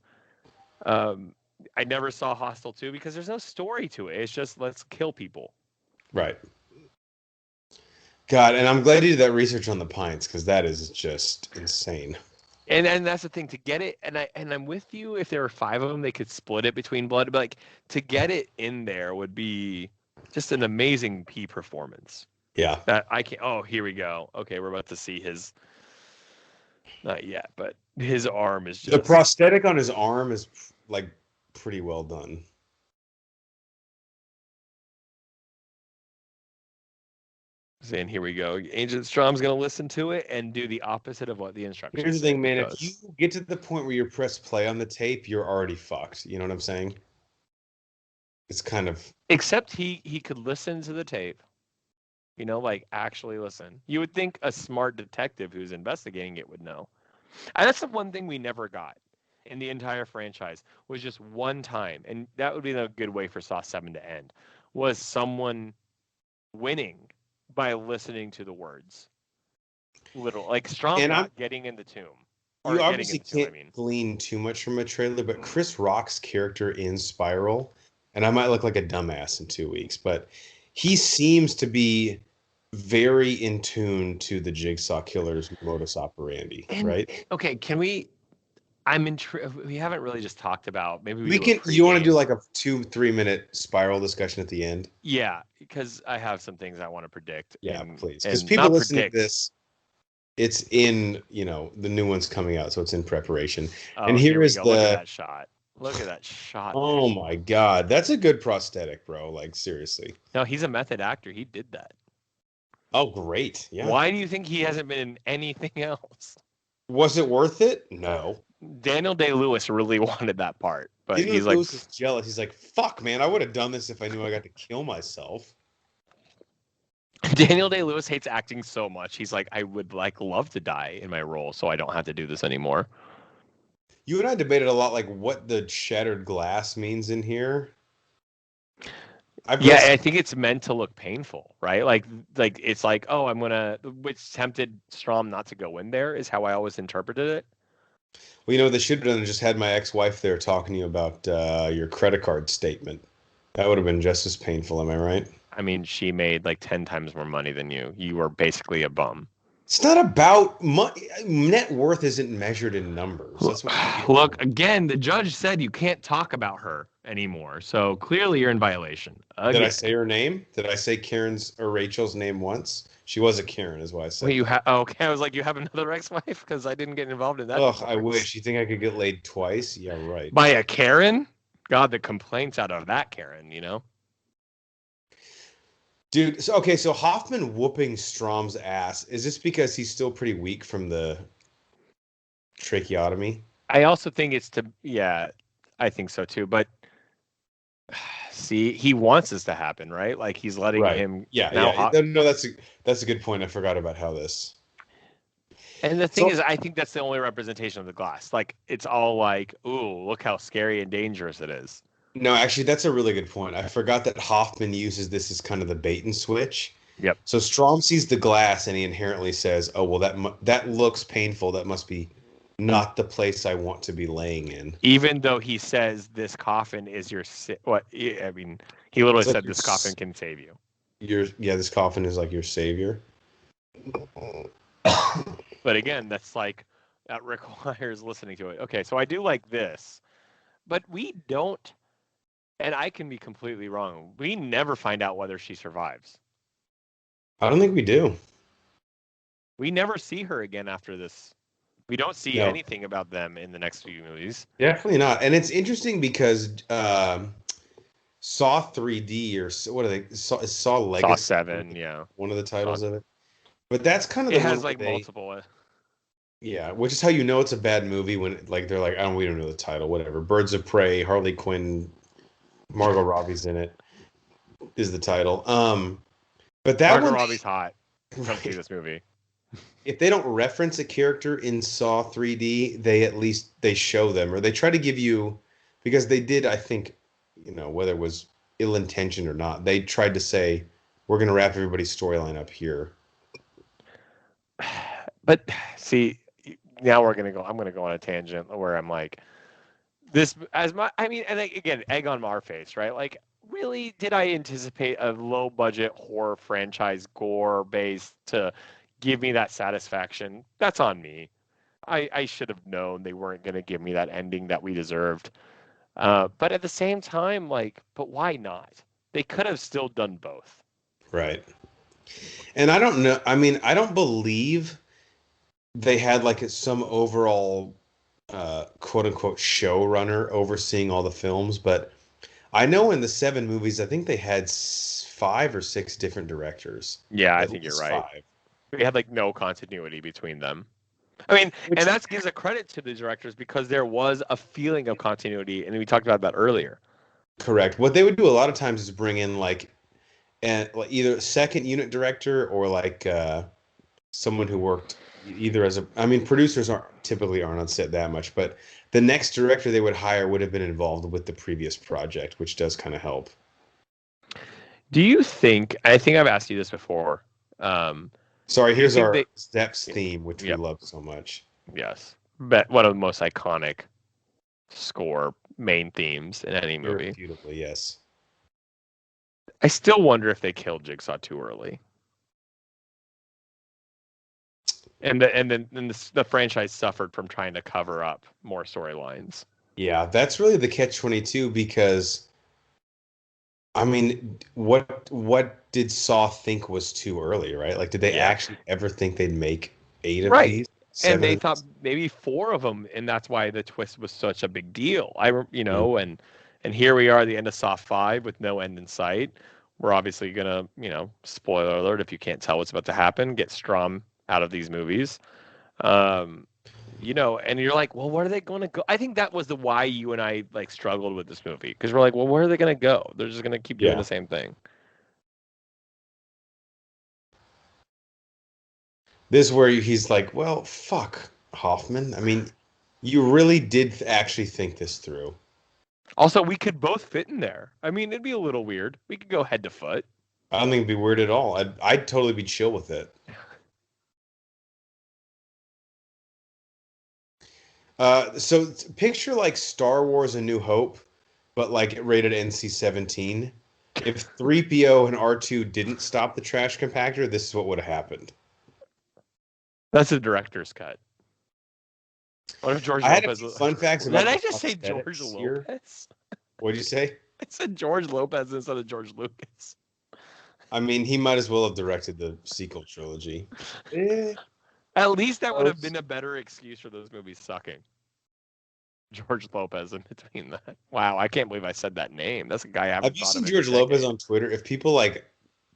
I never saw Hostel 2 because there's no story to it. It's just, let's kill people. Right. God, and I'm glad you did that research on the pints, because that is just insane. And that's the thing, to get it, and I'm with you. If there were 5 of them, they could split it between blood. But like, to get it in there would be just an amazing P performance. Yeah. That I can't. Oh, here we go. Okay, we're about to see his. Not yet, but his arm is just. The prosthetic on his arm is like pretty well done. And here we go. Agent Strom's going to listen to it and do the opposite of what the instructions. Here's the thing, man. If you get to the point where you press play on the tape, you're already fucked. You know what I'm saying? It's kind of. Except he could listen to the tape. Like actually listen. You would think a smart detective who's investigating it would know. And that's the one thing we never got in the entire franchise, was just one time, and that would be a good way for Saw 7 to end, was someone winning by listening to the words. Like Strom not getting in the tomb. You obviously can't glean too much from a trailer, but Chris Rock's character in Spiral, and I might look like a dumbass in 2 weeks, but he seems to be very in tune to the Jigsaw killer's modus operandi, right? Okay, can we... we haven't really just talked about... Maybe we can... You want to do like a 2-3 minute Spiral discussion at the end? Yeah, because I have some things I want to predict. Yeah, please. Because people listening to this, it's in, the new one's coming out, so it's in preparation. Oh, and here is the... Look at that shot. Look at that shot. Oh my God. That's a good prosthetic, bro. Like, seriously. No, he's a method actor. He did that. Oh, great. Yeah. Why do you think he hasn't been in anything else? Was it worth it? No. Daniel Day-Lewis really wanted that part, but Daniel he's Day-Lewis is jealous. He's like, fuck, man, I would have done this if I knew I got to kill myself. Daniel Day-Lewis hates acting so much. He's like, I would love to die in my role so I don't have to do this anymore. You and I debated a lot, like, what the shattered glass means in here. I think it's meant to look painful, right? Like it's like, oh, which tempted Strom not to go in there, is how I always interpreted it. Well, they should have done just had my ex-wife there talking to you about your credit card statement. That would have been just as painful, am I right? I mean, she made like 10 times more money than you. You were basically a bum. It's not about net worth isn't measured in numbers. That's what Look, again, the judge said you can't talk about her anymore. So clearly you're in violation. Did I Again. say her name? Did I say Karen's or Rachel's name once? She was a Karen, is why I said Wait, you that. have okay. I was like, you have another ex-wife because I didn't get involved in that Ugh, I divorce. wish. You think I could get laid twice? Yeah, right. By a Karen? God, the complaints out of that Karen, you know? Dude, so Hoffman whooping Strom's ass. Is this because he's still pretty weak from the tracheotomy? I also think it's yeah, I think so too. But see, he wants this to happen, right? Like he's letting Right. him Yeah, now. yeah. No, that's a good point. I forgot about how this. And the thing So is, I think that's the only representation of the glass. Like it's all like, ooh, look how scary and dangerous it is. no, actually, that's a really good point. I forgot that Hoffman uses this as kind of the bait and switch. Yep. So Strom sees the glass and he inherently says, "Oh, well, that looks painful. That must be not the place I want to be laying in." Even though he says this coffin is your what? I mean, he literally It's like said this coffin can save you. this coffin is like your savior. But again, that's like that requires listening to it. Okay, so I do like this, but we don't, and I can be completely wrong. We never find out whether she survives. I don't think we do. We never see her again after this. We don't see No, anything about them in the next few movies. definitely not. And it's interesting because Saw 3D or what are they? Saw Saw Legacy. 7, yeah. One of the titles Saw, of it. But that's kind of it the one has where like they, multiple. yeah, which is how you know it's a bad movie when like they're like, we don't know the title, whatever. Birds of Prey, Harley Quinn, Margot Robbie's in it is the title. But that Margot one, Robbie's hot. Come see right, this movie. if they don't reference a character in Saw 3D, they at least they show them or they try to give you because they did, I think, whether it was ill-intentioned or not, they tried to say we're going to wrap everybody's storyline up here. But see, now we're gonna go. I'm gonna go on a tangent where I'm like, this as my. I mean, and like, again, egg on our face, right? Like, really, did I anticipate a low budget horror franchise gore base to give me that satisfaction? That's on me. I should have known they weren't gonna give me that ending that we deserved. But at the same time, like, but why not? They could have still done both. Right. And I don't know. I mean, I don't believe they had like some overall quote unquote showrunner overseeing all the films, but I know in the 7 movies, I think they had 5 or 6 different directors. Yeah, I At think you're least right. 5. We had like no continuity between them. I mean, Which and that gives a credit to the directors because there was a feeling of continuity, and we talked about that earlier. correct. What they would do a lot of times is bring in like either second unit director or like someone who worked either as a I mean producers aren't on set that much, but the next director they would hire would have been involved with the previous project, which does kind of help. Do you think? I think I've asked you this before. Um, Sorry, do you here's think our they? steps theme, which we Yep. love so much. Yes. Bet one of the most iconic score main themes in any movie. Irrefutably, yes. I still wonder if they killed Jigsaw too early. And the franchise suffered from trying to cover up more storylines. Yeah, that's really the catch-22 because I mean, what did Saw think was too early, right? Like, did they Yeah. actually ever think they'd make 8 of Right. these? And 7 they of thought these? maybe 4 of them, and that's why the twist was such a big deal. Mm. And here we are at the end of Saw 5 with no end in sight. We're obviously gonna, spoiler alert if you can't tell what's about to happen, get Strom out of these movies. Um, and you're like, well, where are they going to go? I think that was the why you and I like struggled with this movie because we're like, well, where are they going to go? They're just going to keep doing Yeah. the same thing. This is where he's like, well, fuck, Hoffman. I mean, you really did actually think this through. Also, we could both fit in there. I mean, it'd be a little weird. We could go head to foot. I don't think it'd be weird at all. I'd totally be chill with it. So picture like Star Wars: A New Hope, but like rated NC-17. If 3PO and R2 didn't stop the trash compactor, this is what would have happened. That's the director's cut. What if George I had a Lopez? few fun facts Did about I the just say George prosthetics here. Lopez? What'd you say? I said George Lopez instead of George Lucas. I mean, he might as well have directed the sequel trilogy. At least that would have Close. been a better excuse for those movies sucking. George Lopez in between that. Wow, I can't believe I said that name. That's a guy I haven't Have you thought seen of in a George Lopez decade. on Twitter? If people like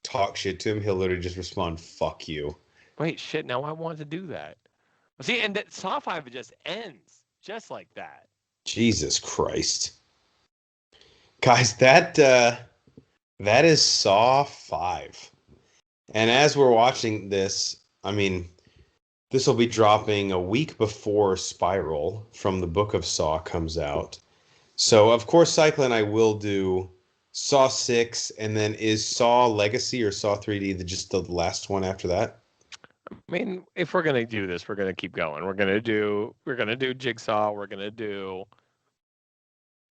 talk shit to him, he'll literally just respond, "Fuck you." Wait, shit, now I want to do that. See, and that Saw 5 just ends just like that. Jesus Christ, guys, that is Saw 5. And as we're watching this, I mean, this will be dropping a week before Spiral from the Book of Saw comes out. So, of course, Cycler and I will do Saw 6, and then is Saw Legacy or Saw 3D just the last one after that? I mean, if we're gonna do this, we're gonna keep going. We're gonna do Jigsaw. We're gonna do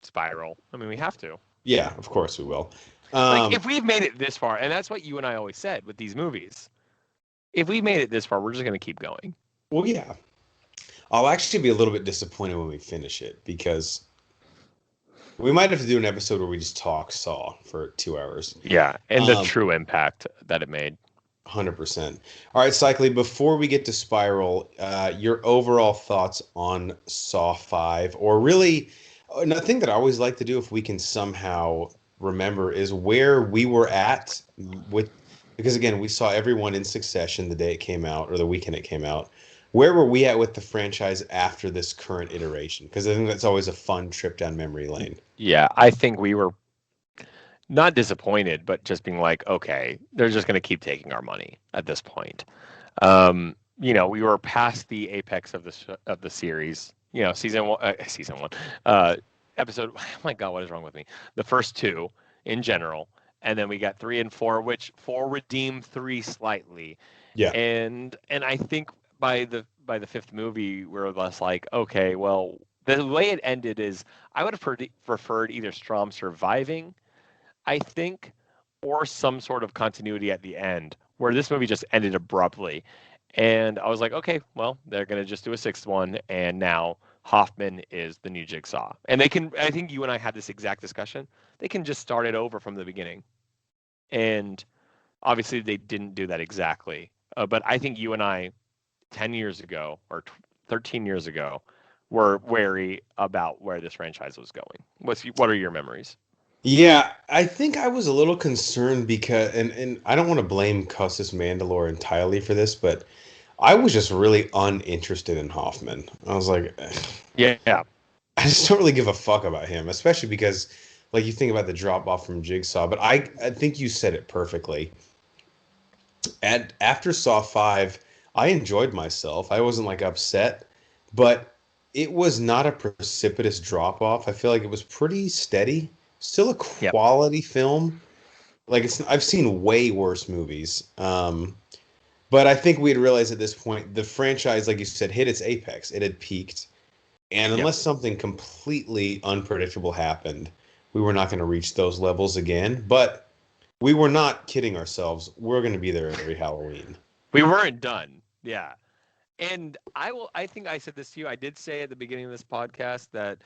Spiral. I mean, we have to. Yeah, of course we will. Like, if we've made it this far, and that's what you and I always said with these movies, if we made it this far, we're just going to keep going. Well, yeah. I'll actually be a little bit disappointed when we finish it because we might have to do an episode where we just talk Saw for 2 hours. Yeah, and the true impact that it made. 100%. All right, Cycly, before we get to Spiral, your overall thoughts on Saw 5, or really, another thing that I always like to do if we can somehow remember is where we were at with, because again, we saw everyone in succession the day it came out or the weekend it came out. Where were we at with the franchise after this current iteration? Because I think that's always a fun trip down memory lane. Yeah, I think we were not disappointed, but just being like, okay, they're just going to keep taking our money at this point. You know, we were past the apex of the series. You know, season one, episode. Oh my God, what is wrong with me? The first two in general, and then we got 3 and 4, which 4 redeemed 3 slightly. Yeah. And I think by the 5th movie, we're less like, okay, well, the way it ended is I would have preferred either Strom surviving, I think, or some sort of continuity at the end, where this movie just ended abruptly. And I was like, okay, well, they're going to just do a 6th one, and now Hoffman is the new Jigsaw. And they can, I think you and I had this exact discussion, they can just start it over from the beginning. And obviously they didn't do that exactly. But I think you and I, 10 years ago or 13 years ago, were wary about where this franchise was going. What are your memories? Yeah, I think I was a little concerned because, and I don't want to blame Custis Mandalore entirely for this, but I was just really uninterested in Hoffman. I was like, yeah, I just don't really give a fuck about him, especially because, like, you think about the drop off from Jigsaw, but I think you said it perfectly. After Saw 5, I enjoyed myself. I wasn't like upset, but it was not a precipitous drop off. I feel like it was pretty steady. Still a quality film. Like I've seen way worse movies. But I think we had realized at this point the franchise, like you said, hit its apex. It had peaked. And unless something completely unpredictable happened, we were not going to reach those levels again. But we were not kidding ourselves. We're going to be there every Halloween. We weren't done. Yeah. And I think I said this to you. I did say at the beginning of this podcast that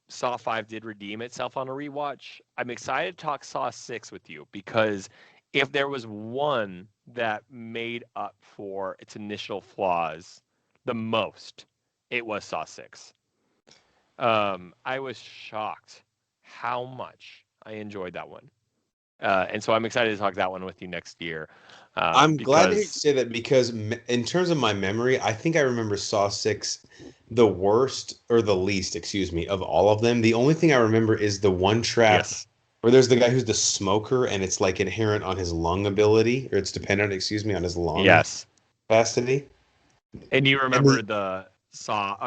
Saw 5 did redeem itself on a rewatch. I'm excited to talk Saw 6 with you because if there was one that made up for its initial flaws the most, it was Saw 6. I was shocked how much I enjoyed that one. And so I'm excited to talk that one with you next year. I'm glad to say that because in terms of my memory, I think I remember Saw 6 the worst or the least, excuse me, of all of them. The only thing I remember is the one trap where there's the guy who's the smoker and it's like inherent on his lung ability, or it's dependent, excuse me, on his lung capacity. And you remember the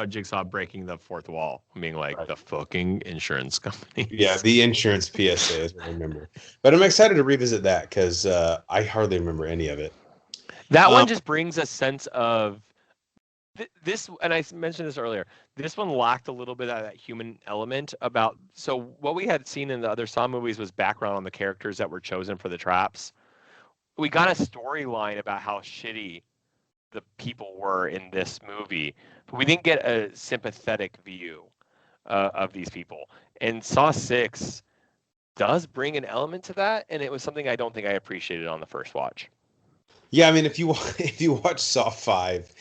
Jigsaw breaking the 4th wall, being like the fucking insurance company. Yeah, the insurance PSA is what I remember. But I'm excited to revisit that because I hardly remember any of it. That one just brings a sense of this, and I mentioned this earlier. This one lacked a little bit of that human element about. So what we had seen in the other Saw movies was background on the characters that were chosen for the traps. We got a storyline about how shitty the people were in this movie, but we didn't get a sympathetic view of these people. And Saw 6 does bring an element to that, and it was something I don't think I appreciated on the first watch. Yeah, I mean, if you if you watch Saw 5,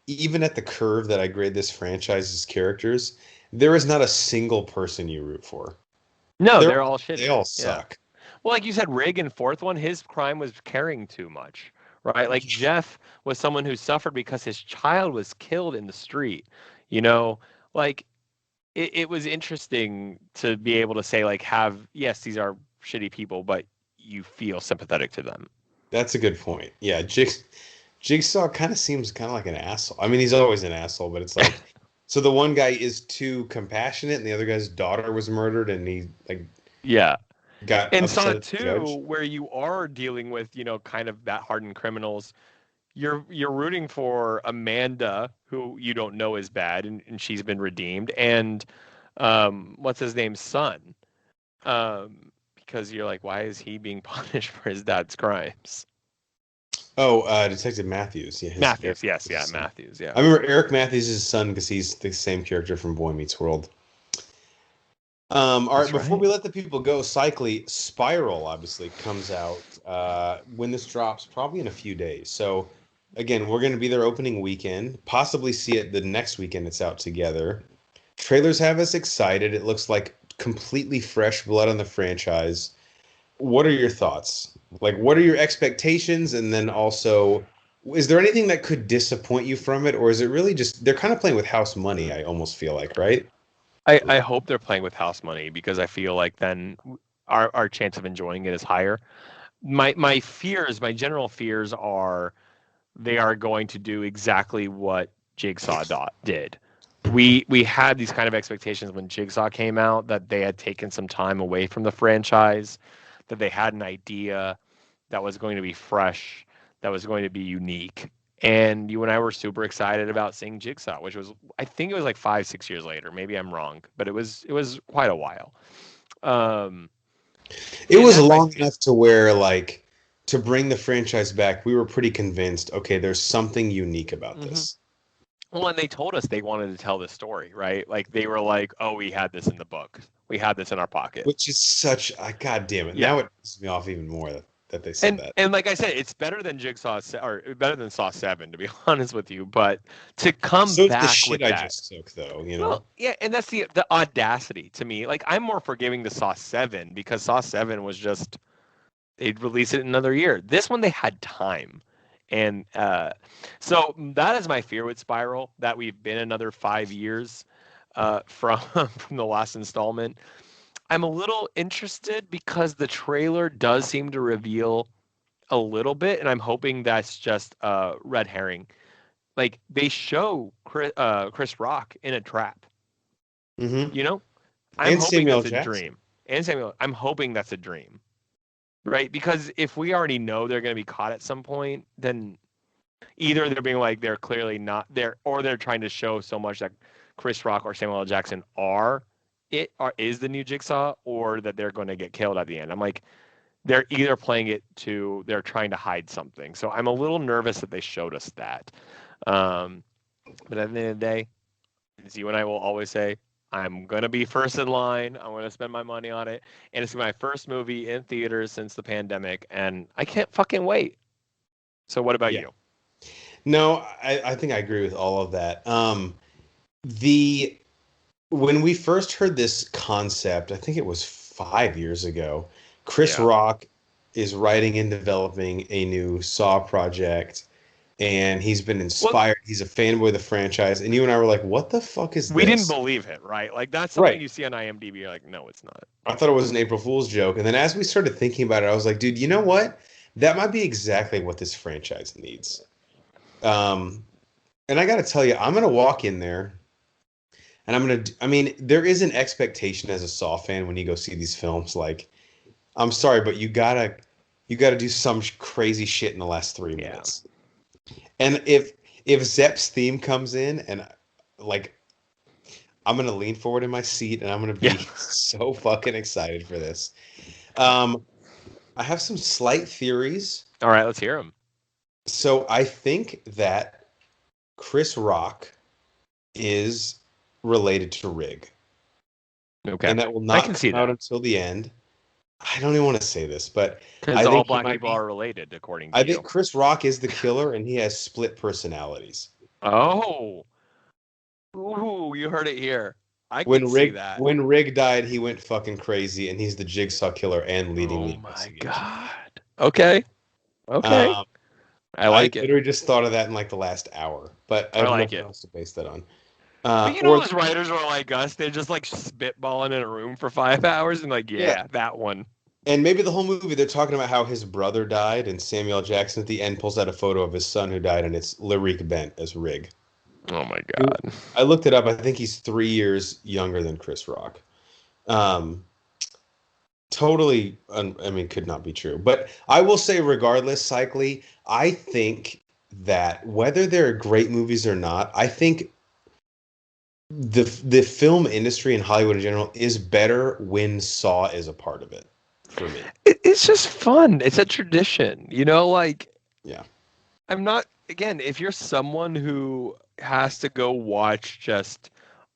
even at the curve that I grade this franchise's characters, there is not a single person you root for. No, They're they're all shitty. they all Yeah. suck. Well, like you said, Rig in fourth one, his crime was caring too much, right? Like Jeff was someone who suffered because his child was killed in the street. You know, like it was interesting to be able to say, like, yes, these are shitty people, but you feel sympathetic to them. That's a good point. Yeah, Jigsaw kind of seems kind of like an asshole. I mean, he's always an asshole, but it's like, so the one guy is too compassionate, and the other guy's daughter was murdered, and he like Yeah. got And upset Saw at the judge. 2, where you are dealing with, kind of that hardened criminals, you're rooting for Amanda, who you don't know is bad, and she's been redeemed, and what's his name's son, because you're like, why is he being punished for his dad's crimes? Oh, Detective Matthews. Yeah, Matthews, yes, yeah, Matthews, yeah. I remember Eric Matthews' his son because he's the same character from Boy Meets World. All right, That's before right. we let the people go, Cycly, Spiral obviously comes out when this drops, probably in a few days. So, again, we're going to be there opening weekend, possibly see it the next weekend it's out together. Trailers have us excited. It looks like completely fresh blood on the franchise. What are your thoughts? Like, what are your expectations? And then also, is there anything that could disappoint you from it? Or is it really just, they're kind of playing with house money, I almost feel like, right? I hope they're playing with house money, because I feel like then our chance of enjoying it is higher. My general fears are they are going to do exactly what Jigsaw did. We had these kind of expectations when Jigsaw came out, that they had taken some time away from the franchise, that they had an idea that was going to be fresh, that was going to be unique. And you and I were super excited about seeing Jigsaw, which was, I think it was like 5-6 years later. Maybe I'm wrong, but it was quite a while. It was long enough to where, like, to bring the franchise back, we were pretty convinced, okay, there's something unique about this. Well, and they told us they wanted to tell this story, right? Like, they were like, oh, we had this in the book. We had this in our pocket. Which is such, God damn it. Yeah. Now it pisses me off even more that they said that. And like I said, it's better than better than Saw 7, to be honest with you. But to come back the shit with I that, just took, though, you know? Well, yeah, and that's the audacity to me. Like, I'm more forgiving to Saw 7, because Saw 7 was just, they'd release it in another year. This one, they had time. And so that is my fear with Spiral, that we've been another 5 years from the last installment. I'm a little interested because the trailer does seem to reveal a little bit, and I'm hoping that's just a red herring. Like, they show Chris Rock in a trap. Mm-hmm. You know, I'm hoping Samuel that's Jackson. a dream. And Samuel, I'm hoping that's a dream, right? Because if we already know they're going to be caught at some point, then either they're being like, they're clearly not there, or they're trying to show so much that Chris Rock or Samuel L. Jackson is the new Jigsaw, or that they're going to get killed at the end. I'm like, they're either playing it they're trying to hide something. So I'm a little nervous that they showed us that. But at the end of the day, as you and I will always say, I'm going to be first in line. I'm going to spend my money on it. And it's my first movie in theaters since the pandemic, and I can't fucking wait. So what about you? No, I think I agree with all of that. When we first heard this concept, I think it was 5 years ago, Chris Rock is writing and developing a new Saw project, and he's been inspired. He's a fanboy of the franchise, and you and I were like, what the fuck is this? We didn't believe it, right? Like, that's something you see on IMDb, you're like, no, it's not. I thought it was an April Fool's joke, and then as we started thinking about it, I was like, dude, you know what? That might be exactly what this franchise needs. And I got to tell you, I'm going to walk in there, and there is an expectation as a Saw fan when you go see these films. Like, I'm sorry, but you gotta do some crazy shit in the last 3 minutes. And if Zepp's theme comes in, and like, I'm gonna lean forward in my seat, and I'm gonna be so fucking excited for this. I have some slight theories. All right, let's hear them. So I think that Chris Rock is related to Rig. Okay. And that will I not can see come out that. until the end. I don't even want to say this, but Because I all think he black might people be. are related, according to I you. think Chris Rock is the killer, and he has split personalities. Oh. Ooh, you heard it here. I can When see Rig that. when Rig died, he went fucking crazy, and he's the Jigsaw killer and leading the Oh my investigation. God. Okay. Okay. Um, I I like it. literally just thought of that in like the last hour, but I I have like nothing it. else to base that on. But you know, Or those writers are like us. They're just like spitballing in a room for 5 hours and like, yeah, yeah, that one. and maybe the whole movie they're talking about how his brother died, and Samuel L. Jackson at the end pulls out a photo of his son who died, and it's Lyric Bent as Rig. Oh my God. I looked it up. I think he's 3 years younger than Chris Rock. Um, totally, I mean, could not be true. But I will say, regardless, Cycly, I think that whether they're great movies or not, I think the film industry and Hollywood in general is better when Saw is a part of it. For me, It's just fun. It's a tradition, you know, like yeah, I'm not, again, if you're someone who has to go watch just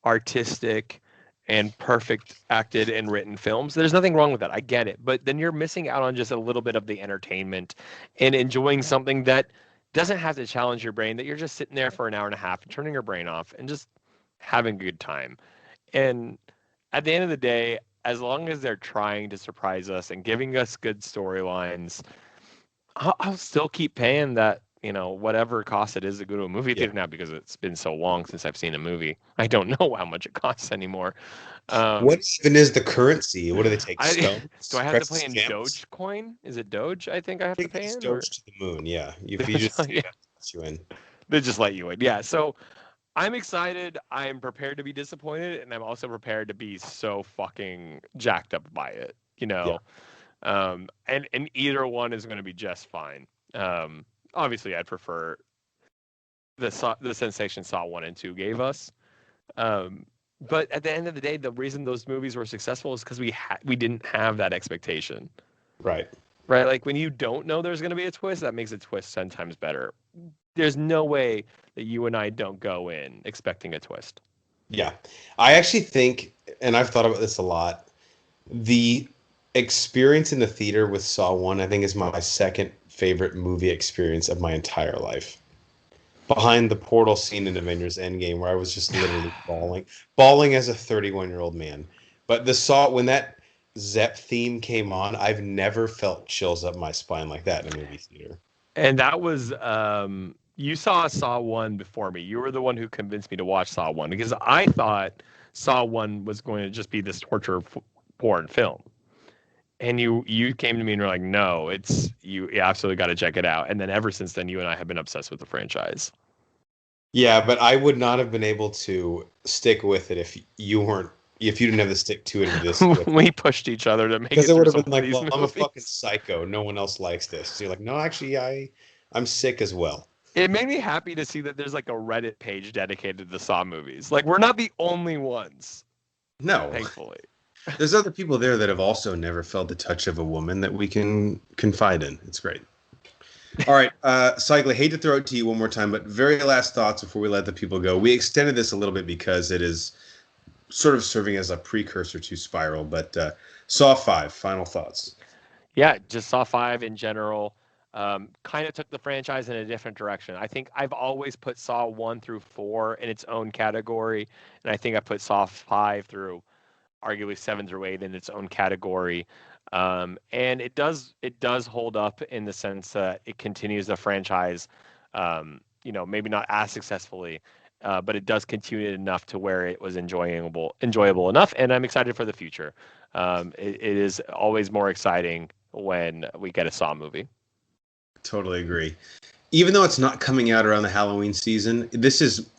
artistic and perfect acted and written films, there's nothing wrong with that. I get it. But then you're missing out on just a little bit of the entertainment and enjoying something that doesn't have to challenge your brain, that you're just sitting there for an hour and a half and turning your brain off and just having a good time. And at the end of the day, as long as they're trying to surprise us and giving us good storylines, I'll still keep paying that, you know, whatever cost it is to go to a movie yeah. theater now, because it's been so long since I've seen a movie. I don't know how much it costs anymore. What even is the currency? What do they take? I do I Stones? have to Precious pay in gems? Dogecoin? Is it Doge? I think I have I to think pay it's in, or Doge to the moon. Yeah, if you just yeah, let you in. they just let you in. Yeah. So I'm excited. I'm prepared to be disappointed, and I'm also prepared to be so fucking jacked up by it. You Yeah, know, and either one is going to be just fine. Obviously, I'd prefer the sensation Saw 1 and 2 gave us. Um, but at the end of the day, the reason those movies were successful is because we didn't have that expectation, right. right? Like when you don't know there's going to be a twist, that makes a twist 10 times better. There's no way that you and I don't go in expecting a twist. Yeah, I actually think, and I've thought about this a lot. The experience in the theater with Saw 1, I think, is my second favorite movie experience of my entire life. Behind the portal scene in Avengers Endgame, where I was just literally bawling as a 31-year-old man. But the Saw, when that Zep theme came on, I've never felt chills up my spine like that in a movie theater. And that was you Saw 1 before me. You were the one who convinced me to watch Saw 1, because I thought Saw 1 was going to just be this torture porn film. And you came to me and were like, "No, it's you absolutely got to check it out." And then ever since then, you and I have been obsessed with the franchise. Yeah, but I would not have been able to stick with it if you didn't have to stick to it this with We pushed each other to make because it it through would have some been of like, these well, I'm a fucking movies. psycho. No one else likes this. So you're like, no, actually, I'm sick as well. It made me happy to see that there's like a Reddit page dedicated to the Saw movies. Like we're not the only ones, No, thankfully. there's other people there that have also never felt the touch of a woman that we can confide in. It's great. All right, Cycling, hate to throw it to you one more time, but very last thoughts before we let the people go. We extended this a little bit because it is sort of serving as a precursor to Spiral, but Saw 5, final thoughts. Yeah, just Saw 5 in general. Kind of took the franchise in a different direction. I think I've always put Saw 1 through 4 in its own category, and I think I put Saw 5 through arguably 7 through 8 in its own category. And it does hold up in the sense that it continues the franchise, you know, maybe not as successfully, but it does continue enough to where it was enjoyable enough, and I'm excited for the future. It is always more exciting when we get a Saw movie. Totally agree. Even though it's not coming out around the Halloween season, this is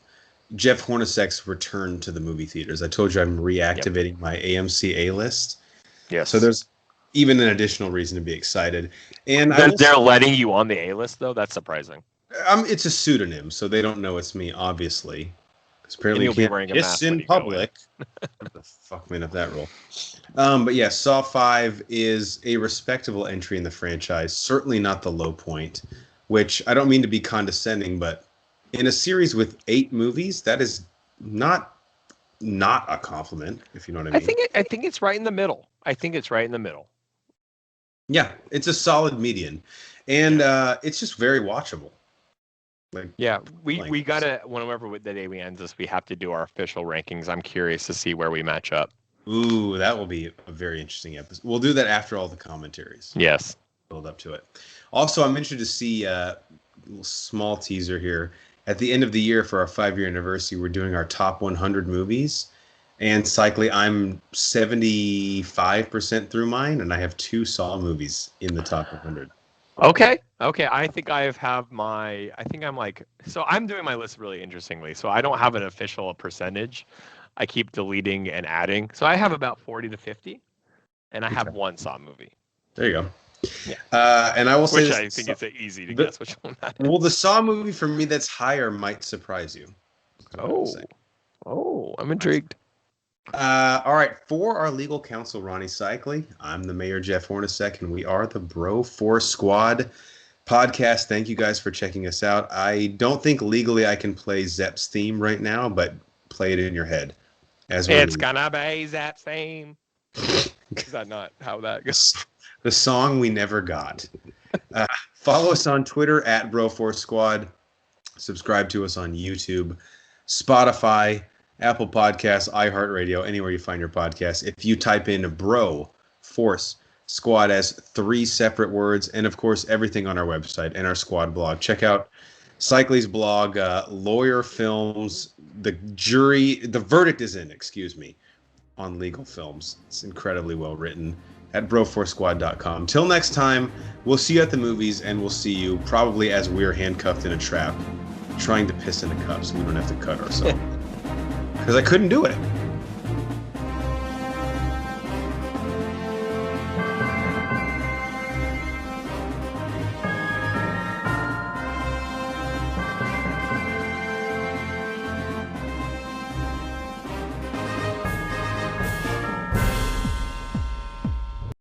Jeff Hornacek's return to the movie theaters. I told you I'm reactivating my AMC A list. Yes. So there's even an additional reason to be excited. And they're letting you on the A list though. That's surprising. It's a pseudonym, so they don't know it's me, obviously. Because apparently you'll you can't be wearing a kiss mask in when you go in. public. What the fuck made up that rule? But yeah, Saw 5 is a respectable entry in the franchise. Certainly not the low point, which I don't mean to be condescending, but In a series with 8 movies, that is not a compliment, if you know what I mean. I think it's right in the middle. I think it's right in the middle. Yeah, it's a solid median, and it's just very watchable. Like, yeah, we gotta, whenever the day we end this, we have to do our official rankings. I'm curious to see where we match up. Ooh, that will be a very interesting episode. We'll do that after all the commentaries. Yes. Build up to it. Also, I'm interested to see a little small teaser here. At the end of the year for our 5-year anniversary, we're doing our top 100 movies. And cycling, I'm 75% through mine, and I have 2 Saw movies in the top 100. Okay. I think I have my. I think I'm like. So I'm doing my list really interestingly. So I don't have an official percentage. I keep deleting and adding. So I have about 40 to 50, and I have 1 Saw movie. There you go. Yeah. And I will say, which I think it's easy to guess which one that is. Well, the Saw movie for me that's higher might surprise you. I'm intrigued. All right, for our legal counsel, Ronnie Cycli, I'm the mayor, Jeff Hornacek, and we are the Bro Force Squad podcast. Thank you guys for checking us out. I don't think legally I can play Zepp's theme right now, but play it in your head. It's gonna be Zepp's theme. Is that not how that goes? The song we never got. Follow us on Twitter at Bro Force Squad. Subscribe to us on YouTube, Spotify, Apple Podcasts, iHeartRadio, anywhere you find your podcasts. If you type in Bro Force Squad as 3 separate words, and of course everything on our website and our squad blog. Check out Cycli's blog, Lawyer Films. The verdict is in, on legal films. It's incredibly well written at broforcesquad.com. Till next time, we'll see you at the movies, and we'll see you probably as we're handcuffed in a trap, trying to piss in a cup so we don't have to cut ourselves. Because I couldn't do it.